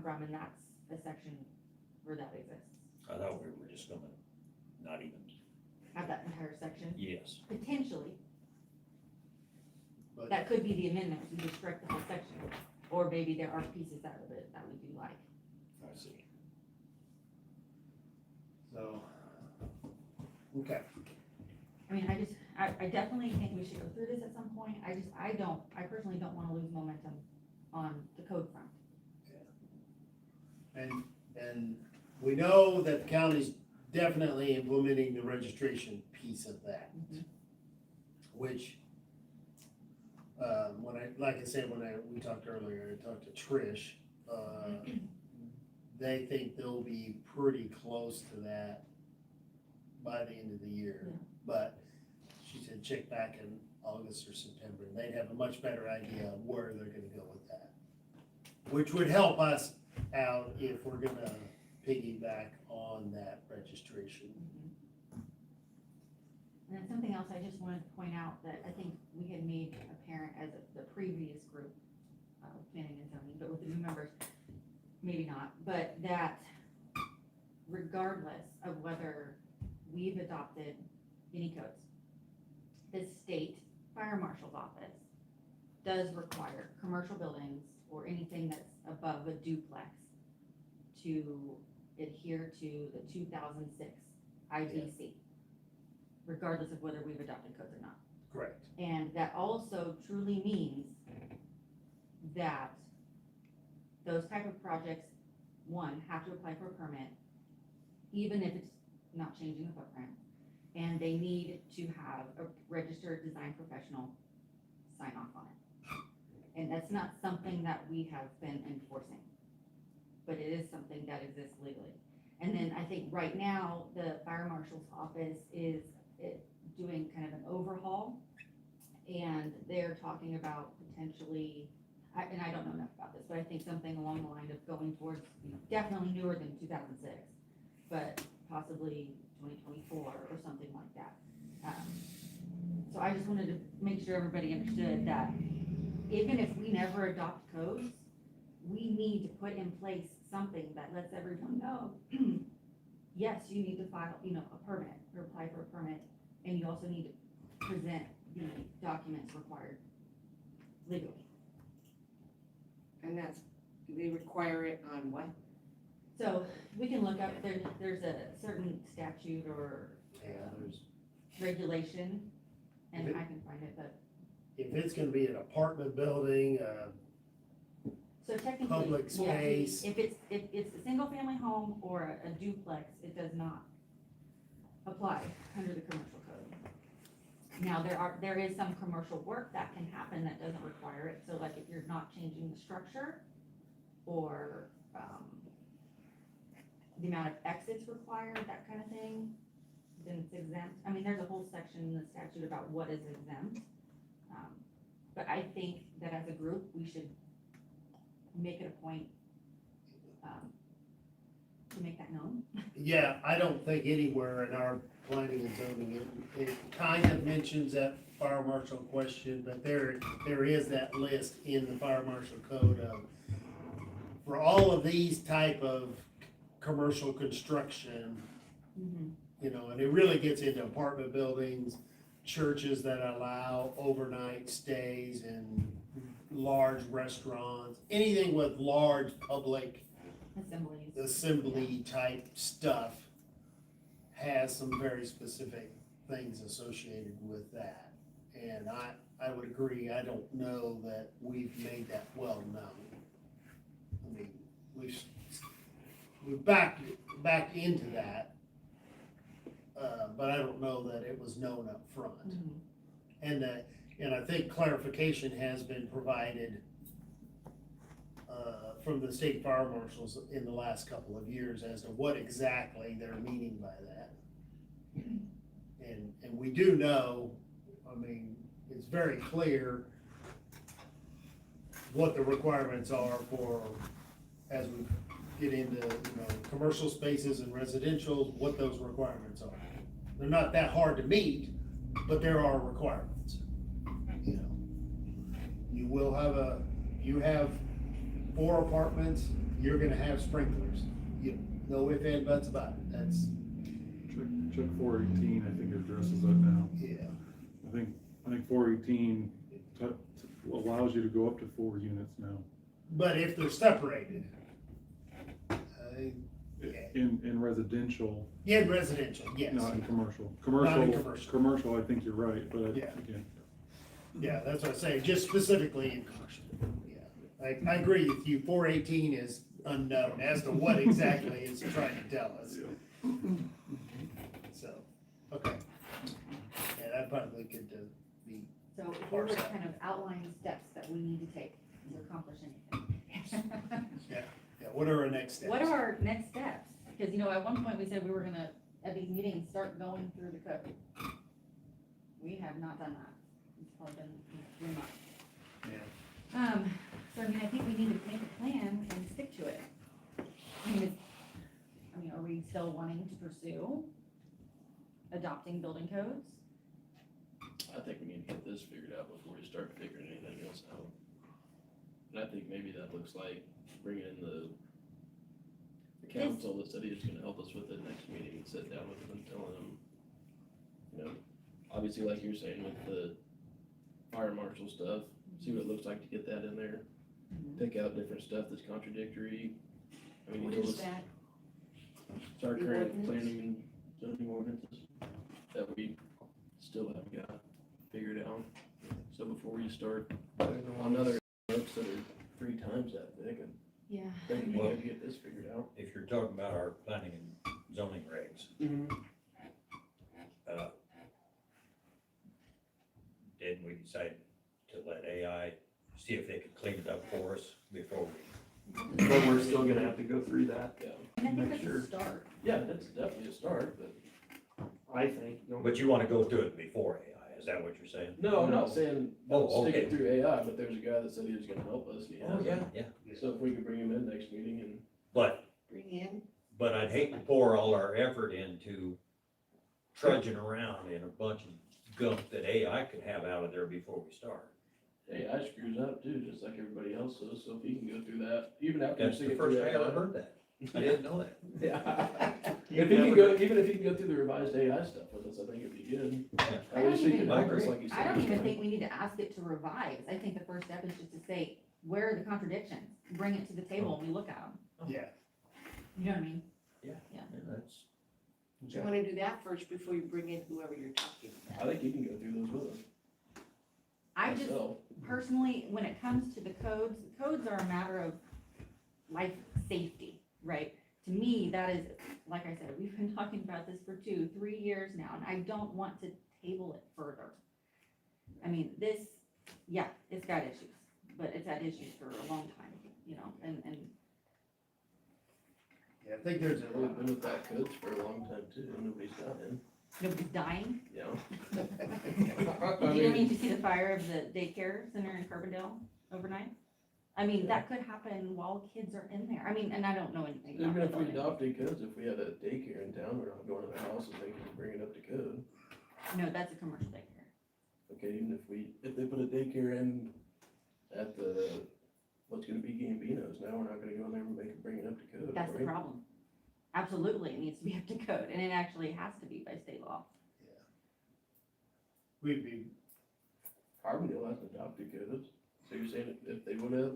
from, and that's a section where that exists. I thought we were just gonna not even, Have that entire section, yes. potentially, but that could be the amendment, we just strike the whole section. Or maybe there are pieces out of it that we do like. I see. so, okay. I mean, I definitely think we should go through this at some point. I personally don't wanna lose momentum on the code front. And we know that the county's definitely implementing the registration piece of that. Mhm. Which, like I said, we talked earlier, I talked to Trish, they think they'll be pretty close to that by the end of the year. Yeah. But she said check back in August or September, and they'd have a much better idea of where they're gonna go with that. Which would help us out if we're gonna piggyback on that registration. And then something else I just wanted to point out that I think we had made apparent as the previous group of planning and zoning, but with the new members, maybe not, but that regardless of whether we've adopted any codes, the state fire marshal's office does require commercial buildings or anything that's above a duplex to adhere to the 2006 IBC, regardless of whether we've adopted codes or not. Correct. And that also truly means that those type of projects, one, have to apply for a permit, even if it's not changing the footprint, and they need to have a registered design professional sign off on it. And that's not something that we have been enforcing, but it is something that exists legally. And then I think right now, the fire marshal's office is doing kind of an overhaul, and they're talking about potentially, and I don't know enough about this, but I think something along the line of going towards, definitely newer than 2006, but possibly 2024 or something like that. So I just wanted to make sure everybody understood that even if we never adopt codes, we need to put in place something that lets everyone know, yes, you need to file, a permit or apply for a permit, and you also need to present the documents required legally. And that's, they require it on what? So we can look up, there's a certain statute or Yeah, there's, regulation, and I can find it, but, if it's gonna be an apartment building, so technically. Public yeah, space. If it's a single family home or a duplex, it does not apply under the commercial code. Now, there is some commercial work that can happen that doesn't require it, so like if you're not changing the structure or, the amount of exits required, that kind of thing, then it's exempt. I mean, there's a whole section in the statute about what is exempt. But I think that as a group, we should make it a point, to make that known. yeah, I don't think anywhere in our planning and zoning, it kind of mentions that fire marshal question, but there is that list in the fire marshal code of, for all of these type of commercial construction, Mhm. You know, and it really gets into apartment buildings, churches that allow overnight stays, and large restaurants, anything with large public Assemblies. assembly type stuff has some very specific things associated with that. And I would agree, I don't know that we've made that well known. I mean, we've backed into that, but I don't know that it was known up front. Mhm. And I think clarification has been provided from the state fire marshals in the last couple of years as to what exactly they're meaning by that. And we do know, I mean, it's very clear what the requirements are for, as we get into, commercial spaces and residential, what those requirements are. They're not that hard to meet, but there are requirements. You know, you have 4 apartments, you're gonna have sprinklers. No ifs, ands, buts about it. That's, Check 418, I think addresses that now. yeah. I think 418 allows you to go up to 4 units now. But if they're separated, In residential, yeah, residential, yes. not in commercial. Not in commercial. Commercial, I think you're right, but Yeah. again, Yeah, that's what I say, just specifically in commercial. Yeah, I agree with you, 418 is unknown as to what exactly it's trying to tell us. So, okay. Yeah, that probably could be, So if we were to kind of outline steps that we need to take to accomplish anything. yeah, what are our next steps? What are our next steps? Because, at one point we said we were gonna, at these meetings, start going through the code. We have not done that. It's probably been 3 months. Yeah. So I think we need to make a plan and stick to it. Are we still wanting to pursue adopting building codes? I think we need to get this figured out before we start figuring anything else out. And I think maybe that looks like bringing in the council that said he was gonna help us with it next meeting and sit down with them and telling them, obviously like you're saying with the fire marshal stuff, see what it looks like to get that in there. Take out different stuff that's contradictory. I mean, What you know, is that? our The current ordinance? planning and zoning ordinances that we still haven't got figured out. So before we start on other books that are 3 times that big, Yeah. I think we need to get this figured out. If you're talking about our planning and zoning regs, didn't we decide to let AI see if they could clean it up for us before we? But we're still gonna have to go through that, Yeah, And I think Make that's sure. a start. yeah, that's definitely a start, but I think. But you wanna go through it before AI, is that what you're saying? no, I'm not saying Oh, stick it okay. through AI, but there's a guy that said he was gonna help us. And he hasn't. Yeah. So if we could bring him in next meeting and But Bring in, I'd hate to pour all our effort into trudging around in a bunch of gunk that AI could have out of there before we start. AI screws up too, just like everybody else does, so if he can go through that, even after you That's stick the it through first I ever AI. heard that. I didn't know that. Yeah. You If he can never- go, even if he can go through the revised AI stuff with us, I think it'd be good. Yeah. At least he can I help us, agree. like you said. I don't even think we need to ask it to revise. I think the first step is just to say, where are the contradictions? Bring it to the table and we look at them. Yeah. You know what I mean? Yeah, that's, you wanna do that first before you bring in whoever you're talking I about? think you can go through those with us. I just, myself. personally, when it comes to the codes are a matter of life safety, right? To me, that is, like I said, we've been talking about this for 2-3 years now, and I don't want to table it further. I mean, this, yeah, it's got issues, but it's had issues for a long time, and Yeah, I think there's We've been with that codes for a long time too, and nobody's dying, nobody's dying. you know? Did you see the fire of the daycare center in Carbondale overnight? I mean, that could happen while kids are in there. I mean, and I don't know anything about Even the if we building. adopted codes, if we had a daycare in town, we're not going to their house and making them bring it up to code. No, that's a commercial daycare. Okay, even if they put a daycare in at what's gonna be Gambino's, now we're not gonna go in there and make them bring it up to code. That's are the we? problem. absolutely, it needs to be up to code, and it actually has to be by state law. We'd be, Carbondale has adopted codes, so you're saying if they would have,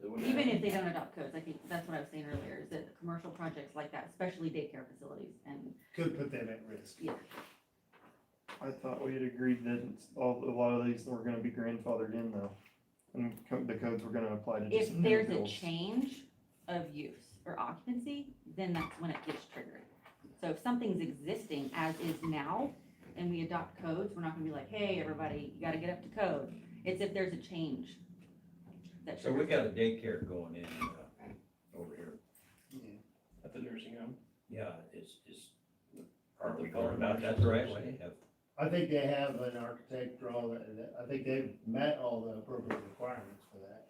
they would have? Even if they don't adopt codes, I think that's what I was saying earlier, is that the commercial projects like that, especially daycare facilities, and, could put them at risk. yeah, I thought we had agreed that a lot of these were gonna be grandfathered in though. And the codes were gonna apply to just if new there's a builds. change of use or occupancy, then that's when it gets triggered. So if something's existing as is now, and we adopt codes, we're not gonna be like, hey, everybody, you gotta get up to code. It's if there's a change. that So we triggers got it. a daycare going in, over here. At the nursing home? Yeah, are we going about that the right way? I think they have an architect draw that, I think they've met all the appropriate requirements for that.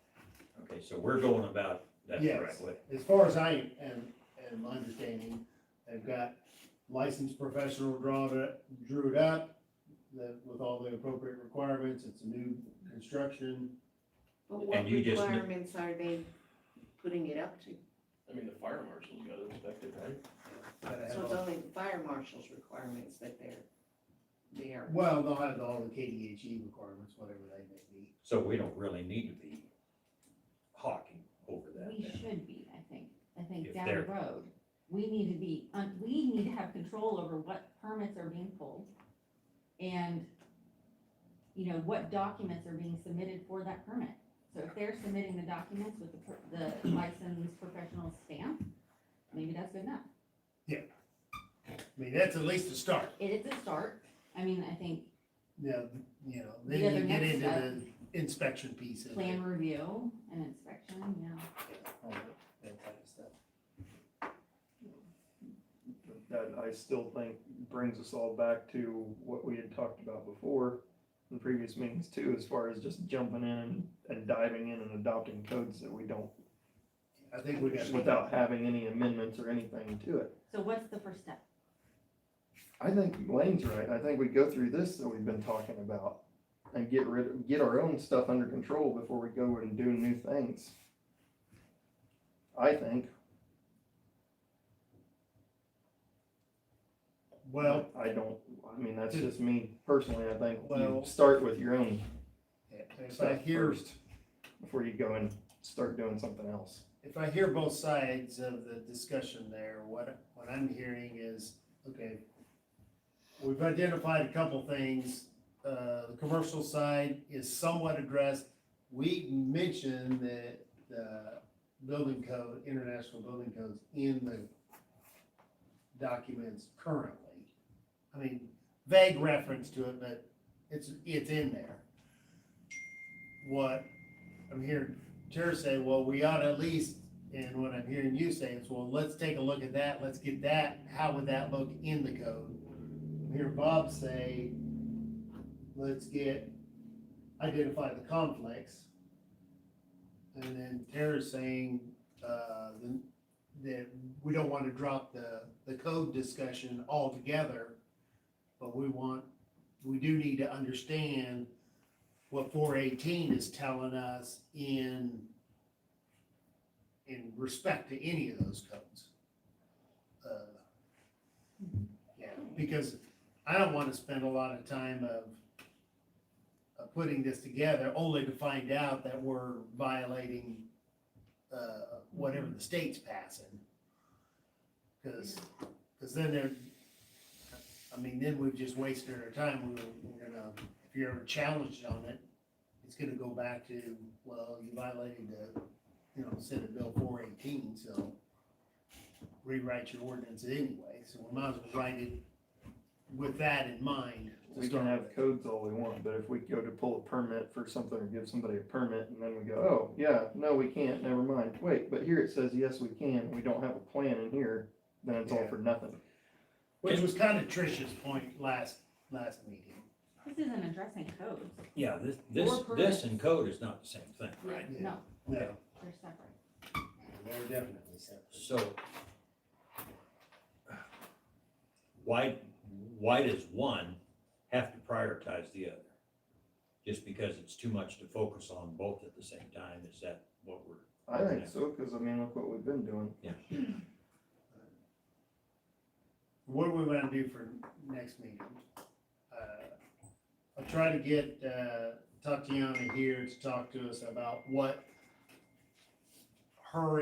Okay, so we're going about that the Yes. right way. As far as I am understanding, they've got licensed professional drew it up, with all the appropriate requirements, it's a new construction. But what And you just kn- requirements are they putting it up to? I mean, the fire marshal's got to inspect it, right? Gotta have So it's all- only the fire marshal's requirements that they are. Well, they'll have all the KDHE requirements, whatever they may be. So we don't really need to be hawking over that We then. should be, I think If down the they're- road, we need to be, we need to have control over what permits are being pulled. And, you know, what documents are being submitted for that permit. So if they're submitting the documents with the licensed professional stamp, maybe that's good enough. I mean, that's at least a start. It's a start, I mean, I think Yeah, you know, The then other you get next into step- the inspection piece of it. plan review and inspection, yeah. All that type of stuff. That I still think brings us all back to what we had talked about before in previous meetings too, as far as just jumping in and diving in and adopting codes that we don't, I think we got. without having any amendments or anything to it. So what's the first step? I think Lane's right. I think we go through this that we've been talking about and get our own stuff under control before we go and do new things. I think. Well, I mean, that's just me personally. I think you Well- start with your own if I stuff hear, first before you go and start doing something else. if I hear both sides of the discussion there, what I'm hearing is, okay, we've identified a couple things. The commercial side is somewhat addressed. We mentioned that the building code, international building codes in the documents currently. I mean, vague reference to it, but it's in there. What I'm hearing Tara say, well, we ought to at least, and what I'm hearing you say is, well, let's take a look at that, let's get that, how would that look in the code? I'm hearing Bob say, let's identify the conflicts. And then Tara's saying, that we don't want to drop the code discussion altogether, but we do need to understand what 418 is telling us in respect to any of those codes. Yeah, because I don't want to spend a lot of time of putting this together only to find out that we're violating whatever the state's passing. Cause then then we've just wasted our time. We're gonna, if you're ever challenged on it, it's gonna go back to, well, you violated Senate Bill 418, so rewrite your ordinance anyway. So we might as well write it with that in mind. to We can start have with. codes all we want, but if we go to pull a permit for something or give somebody a permit and then we go, oh, yeah, no, we can't, never mind. Wait, but here it says, yes, we can, and we don't have a plan in here, then it's all Yeah. for nothing. Which was kind of Trish's point last meeting. This isn't addressing codes. Yeah, Or this permits. and code is not the same thing. Yeah. No, No, they're separate. they're definitely separate. So why does one have to prioritize the other? Just because it's too much to focus on both at the same time, is that what we're? I think so, cause I mean, look what we've been doing. what are we gonna do for next meeting? I'll try to get, Tatiana here to talk to us about what her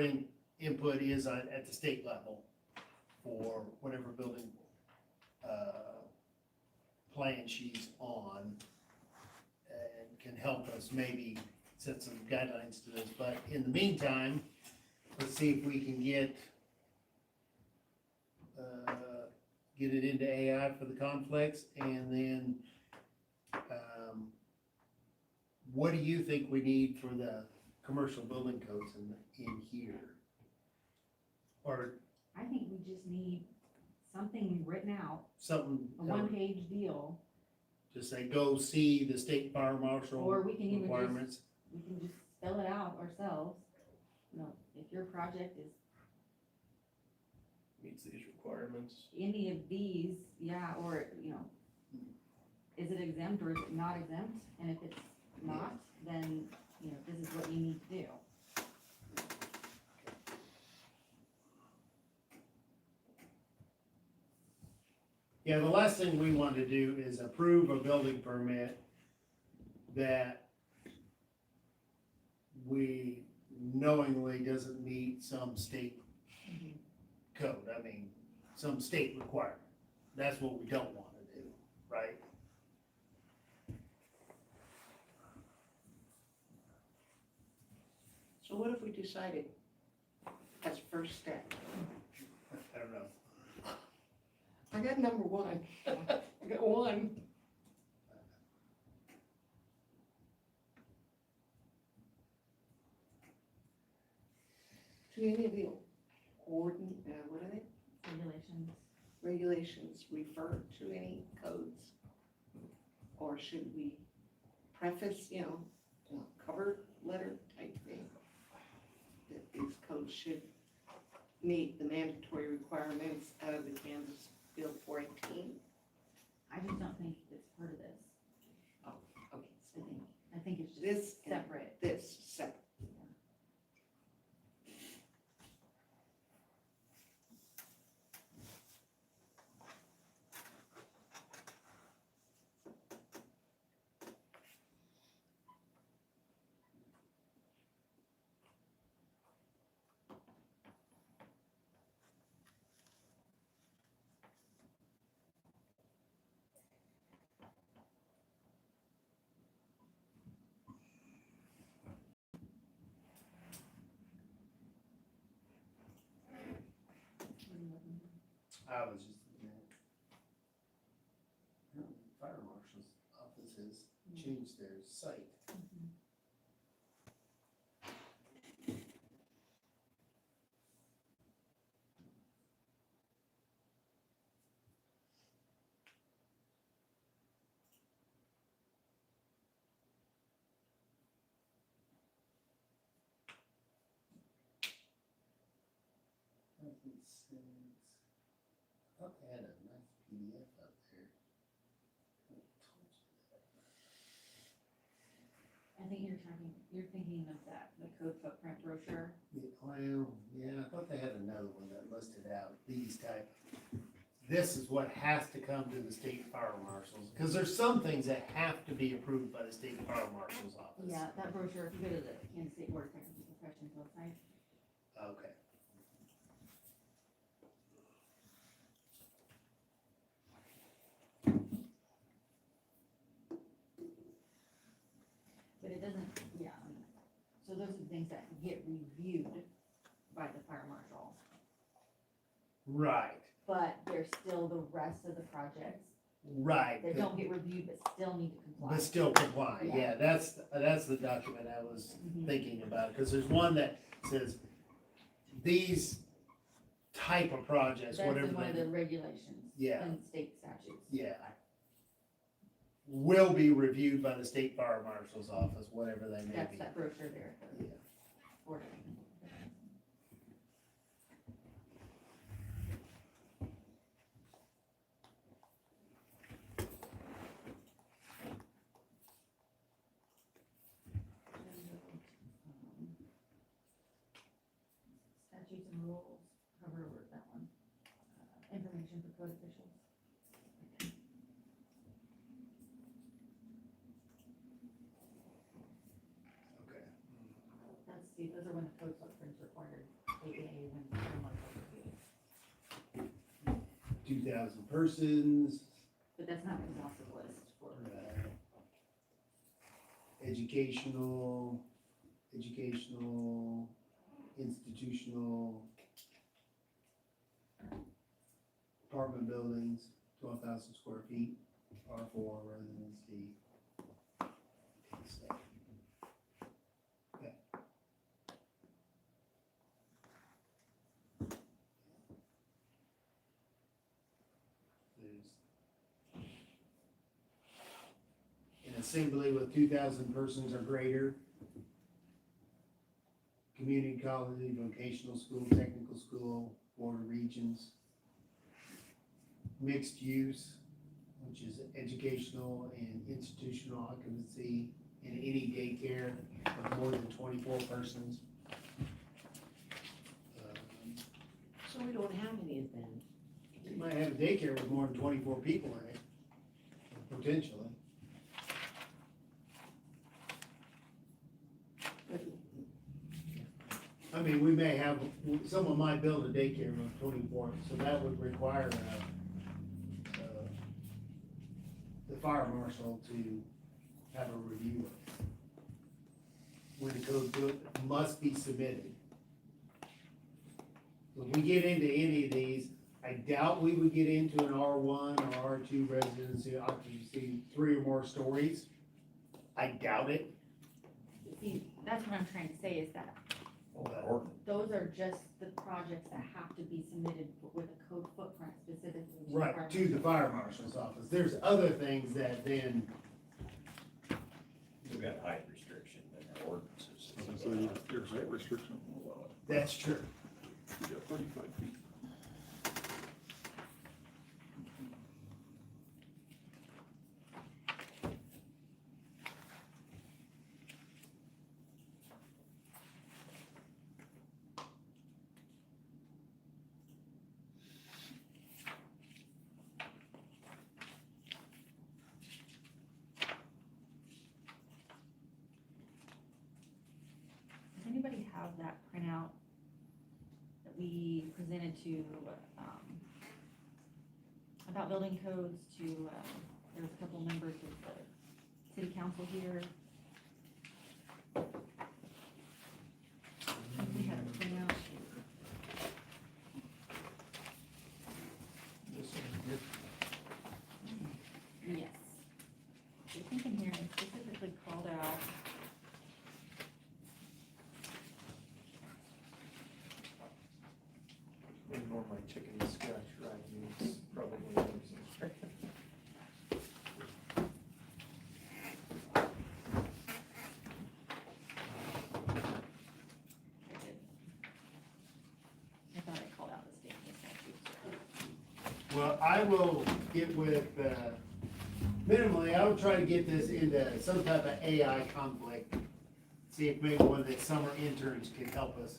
input is at the state level for whatever building, plan she's on, and can help us maybe set some guidelines to this, but in the meantime, let's see if we can get it into AI for the conflicts, and then, what do you think we need for the commercial building codes in here? Or I think we just need something written out, something, a one-page deal, to say, go see the state fire marshal or we can even just, requirements. we can just spell it out ourselves. You know, if your project is Meets these requirements. any of these, yeah, or, you know, is it exempt or is it not exempt? And if it's not, then, you know, this is what you need to do. Yeah, the last thing we want to do is approve a building permit that we knowingly doesn't meet some state code, I mean, some state requirement. That's what we don't want to do, right? So what if we decided as first step? I don't know. I got number one. I got one. Do any of the what are they, Regulations. regulations refer to any codes? Or should we preface, cover letter type thing? That these codes should meet the mandatory requirements out of the Kansas Bill 418? I just don't think it's part of this. Okay, I think it's just this, and separate. this, separate. I was just looking at. Fire marshal's office has changed their site. I thought they had a nice PDF up there. I think you're thinking of that, the code footprint brochure. Well, yeah, I thought they had another one that listed out these type. This is what has to come to the state fire marshals, because there's some things that have to be approved by the state fire marshal's office. Yeah, that brochure, if you go to the Kansas State Board of Technical Professions website, Okay. but it doesn't, yeah, so those are the things that get reviewed by the fire marshal. Right, But there's still the rest of the projects right. that don't get reviewed but still need to comply. But still comply, Yeah. yeah, that's the document I was Mhm. thinking about, because there's one that says these type of projects, That's whatever in one of they, the regulations Yeah. and state statutes. yeah, will be reviewed by the state fire marshal's office, whatever they may That's be. that brochure there. the Yeah. Board of Technical Professions. Statutes and rules, however, word that one. Information for code officials. Okay. Those are when the code footprints required, AKA when someone was reviewed. 2,000 persons, But that's not an exhaustive list for. educational, institutional, apartment buildings, 12,000 square feet, R4 residency. Okay. There's an assembly with 2,000 persons or greater. Community college, vocational school, technical school, board of regions. Mixed use, which is educational and institutional occupancy in any daycare of more than 24 persons. So we don't have any of them. You might have a daycare with more than 24 people in it, potentially. I mean, we may have, someone might build a daycare with 24, so that would require, the fire marshal to have a review of it. When the code book must be submitted. If we get into any of these, I doubt we would get into an R1 or R2 residency occupancy, 3 or more stories. I doubt it. See, that's what I'm trying to say is that those are just the projects that have to be submitted with a code footprint specifically. to the Right, fire to the marshal. fire marshal's office. There's other things that then, We've got height restriction in our ordinances. So your height restriction will allow it. that's true. You got 35 feet. Does anybody have that printout that we presented to, about building codes to, there was a couple members of the city council here. I think we had a printout. Yes. I think in here it specifically called out. Ignore my chicken scratch right, it's probably one of those. I thought I called out the state and statutes. Well, I will get with, minimally, I will try to get this into some type of AI conflict. See if maybe one of the summer interns can help us.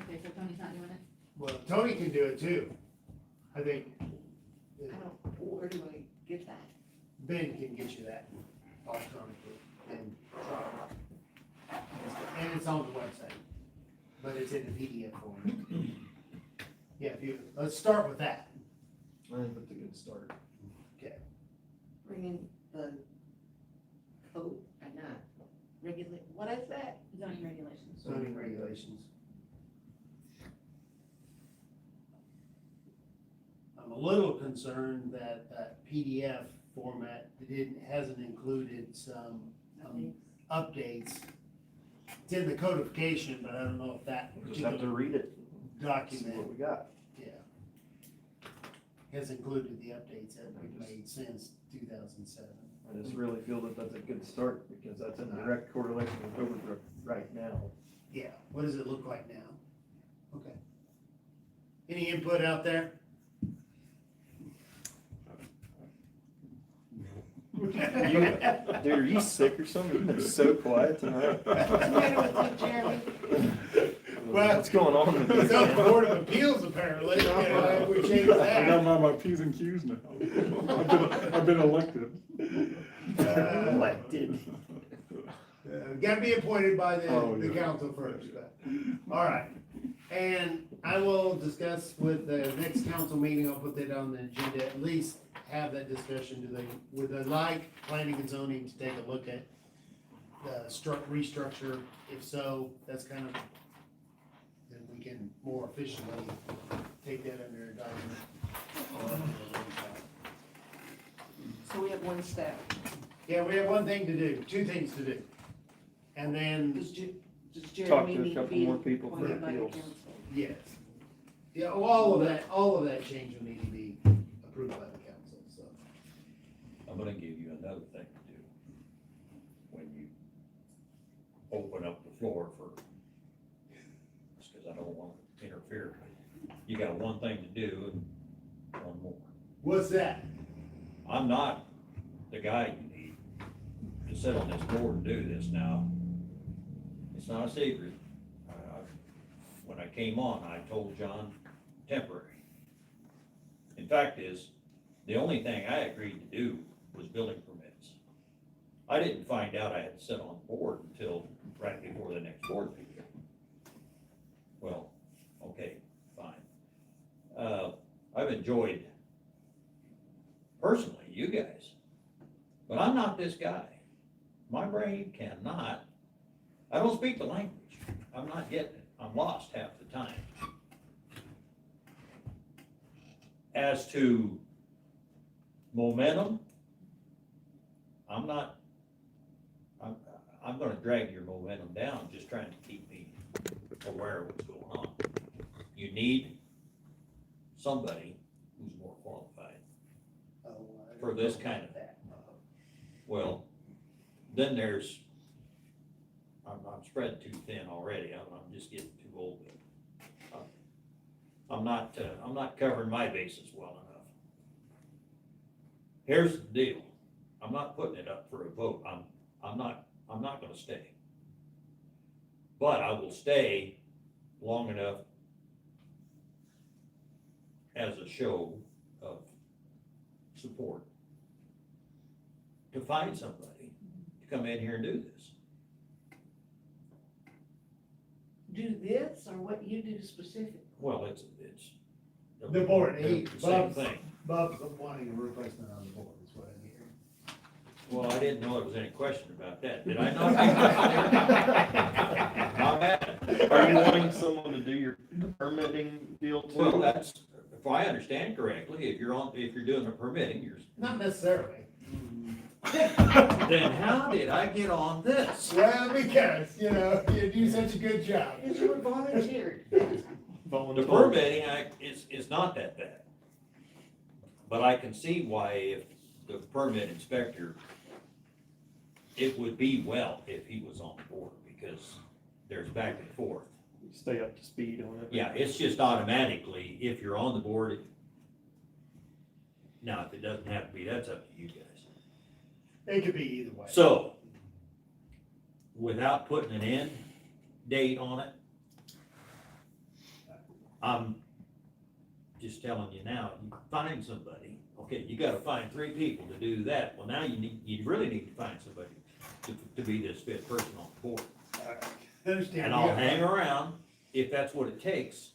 Okay, so Tony's not doing it? Well, Tony can do it too. I think I don't, where do I get that? Ben can get you that electronically and try it. And it's on the website, but it's in the PDF form. Yeah, let's start with that. I think that's a good start. Bring in the code, and not regulate, what is that? Zoning regulations. Zoning regulations. I'm a little concerned that that PDF format hasn't included some updates. It's in the codification, but I don't know if that We'll just have to particular read it, see document, what we got. yeah, has included the updates that we've made since 2007. I just really feel that that's a good start, because that's in direct correlation with Overbrook right now. Yeah, what does it look like now? Okay. Any input out there? Dude, are you sick or something? You've been so quiet tonight. What's the matter with you, Jeremy? Well, What's going on with It's this? on the Board of Appeals apparently, you know, we changed I got that. them on my P's and Q's now. I've been elected. Elected. Gotta be appointed by Oh, the yeah. council first, but, all right. And I will discuss with the next council meeting, I'll put that on the agenda, at least have that discussion, would they like planning and zoning to take a look at the restructure? If so, that's kind of, then we can more efficiently take that under advisement. So we have one step. Yeah, we have one thing to do, two things to do. And then, Does Talk Jeremy to a need to couple be more people for appointed by the appeals. council? yes. Yeah, all of that change will need to be approved by the council, so. I'm gonna give you another thing to do. When you open up the floor for, just cause I don't want to interfere. You got one thing to do and one more. What's that? I'm not the guy you need to sit on this board and do this now. It's not a secret. When I came on, I told John, temporary. In fact is, the only thing I agreed to do was building permits. I didn't find out I had to sit on the board until right before the next board meeting. Well, okay, fine. I've enjoyed, personally, you guys, but I'm not this guy. My brain cannot, I don't speak the language. I'm not getting it. I'm lost half the time. As to momentum, I'm gonna drag your momentum down, just trying to keep me aware of what's going on. You need somebody who's more qualified for this kind of, well, then there's, I'm spread too thin already, I'm just getting too old. I'm not covering my bases well enough. Here's the deal, I'm not putting it up for a vote, I'm not gonna stay. But I will stay long enough as a show of support to find somebody to come in here and do this. Do this or what you do specifically? Well, it's. The board, they're he, the same Bob's, thing. Bob's wanting a replacement on the board, is what I'm hearing. Well, I didn't know there was any question about that. Did I not? My bad. Are you wanting someone to do your permitting deal too? Well, that's, if I understand correctly, if you're doing the permitting, Not necessarily. then how did I get on this? Well, because, you do such a good job. Because you were volunteered. The permitting is not that bad. But I can see why if the permit inspector, it would be well if he was on the board, because there's back and forth. Stay up to speed on it. Yeah, it's just automatically, if you're on the board. Now, if it doesn't have to be, that's up to you guys. It could be either way. So, without putting an end date on it, I'm just telling you now, you find somebody, okay, you gotta find 3 people to do that. Well, now you really need to find somebody to be this 5th person on the board. Understand. And I'll hang around if that's what it takes.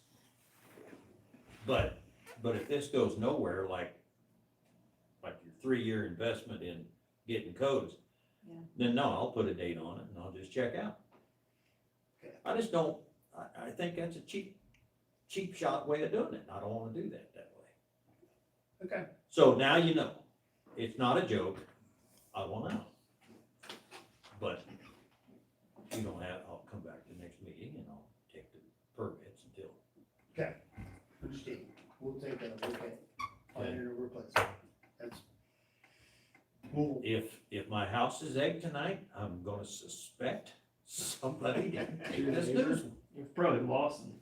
But if this goes nowhere, like your 3-year investment in getting codes, Yeah. then no, I'll put a date on it and I'll just check out. Okay. I just don't, I think that's a cheap shot way of doing it. I don't wanna do that way. Okay. So now you know, it's not a joke, I want out. But you don't have, I'll come back to the next meeting and I'll take the permits until. Okay, understand. We'll take that, okay. Find a replacement. That's. Cool. If my house is egged tonight, I'm gonna suspect somebody didn't take this news. You've probably lost them.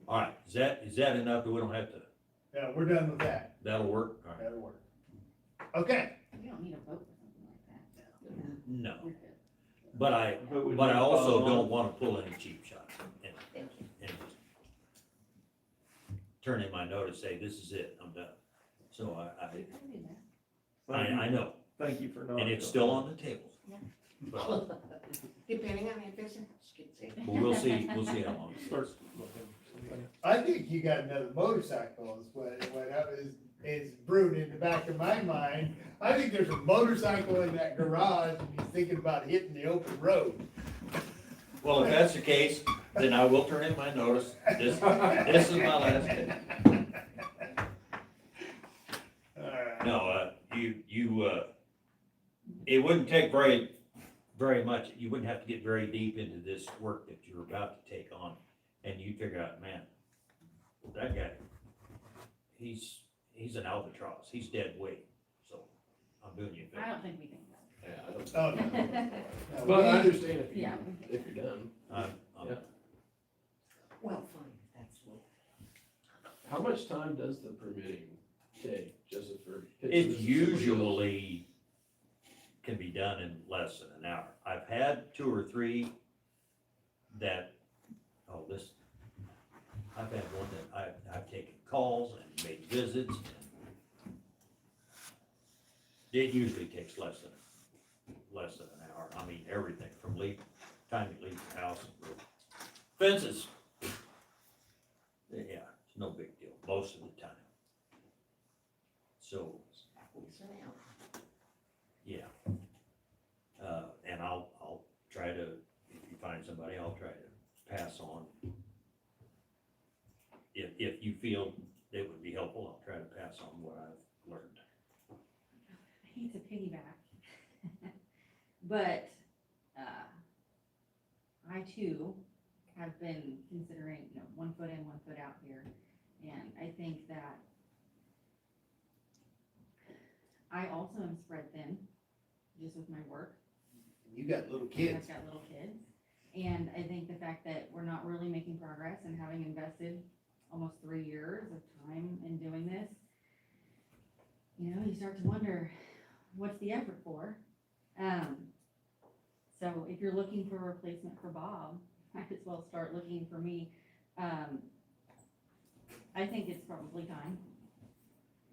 All right, is that enough that we don't have to, Yeah, we're done with that. that'll work? All right. That'll work. Okay. You don't need a vote for something like that. No, You're good. But I we But I need also follow don't on. wanna pull any cheap shots and, Thank you. and just turn in my notice, say, this is it, I'm done. So I know, Thank you for not. and it's still on the table. Yeah. But Depending on if it's a skid steer. we'll see how long it Start takes. looking. I think you got another motorcycle is what is brewing in the back of my mind. I think there's a motorcycle in that garage and he's thinking about hitting the open road. Well, if that's the case, then I will turn in my notice. This is my last day. Alright. No, it wouldn't take very much. You wouldn't have to get very deep into this work that you're about to take on. And you figure out, man, that guy, he's an albatross. He's dead weight. So I'm doing you a I favor. don't think we think that. Yeah, I don't. Oh, no. No, But I we- understand if you, Yeah. if you're done. I'm- Yeah. Well, fine, that's what. How much time does the permitting take, just for? It usually can be done in less than an hour. I've had 2 or 3 that, I've had one that I've taken calls and made visits. And it usually takes less than an hour. I mean, everything from time you leave the house. Fences. Yeah, it's no big deal, most of the time. So, It's an hour. yeah. And I'll try to, if you find somebody, I'll try to pass on. If you feel it would be helpful, I'll try to pass on what I've learned. I hate to piggyback, but, I too have been considering, 1 foot in, 1 foot out here. And I think that I also am spread thin, just with my work. You got little I've kids. got little kids. And I think the fact that we're not really making progress and having invested almost 3 years of time in doing this, you start to wonder, what's the effort for? So if you're looking for a replacement for Bob, might as well start looking for me. I think it's probably time.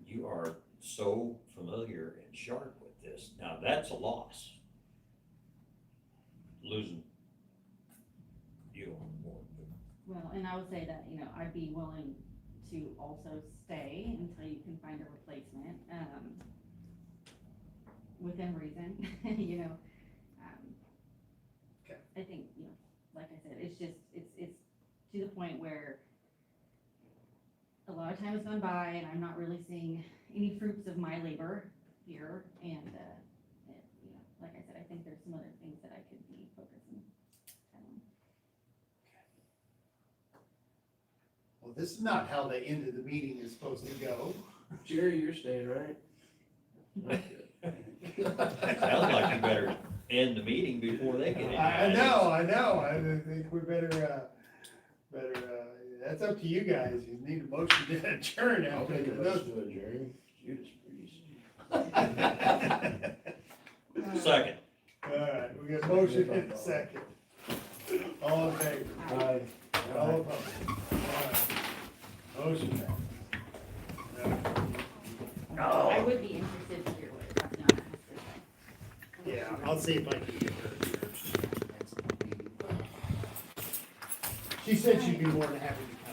You are so familiar and sharp with this. Now, that's a loss. Losing you on board. Well, and I would say that, I'd be willing to also stay until you can find a replacement, within reason, Okay. I think, like I said, it's just, it's to the point where a lot of time has gone by and I'm not really seeing any fruits of my labor here, and, like I said, I think there's some other things that I could be focusing on. Well, this is not how the end of the meeting is supposed to go. Jerry, you're staying, right? That's good. Sounds like you better end the meeting before they get in. I know. I think we better, that's up to you guys. You need a motion to adjourn I'll after make a this. motion to adjourn. Judas Priest. Second. All right, we got a motion and a second. All in favor? Aye. All opposed? All right. Motion passed. I would be interested to hear what Tatiana has to say. Yeah, I'll see if I can get her here. She said she'd be more than happy to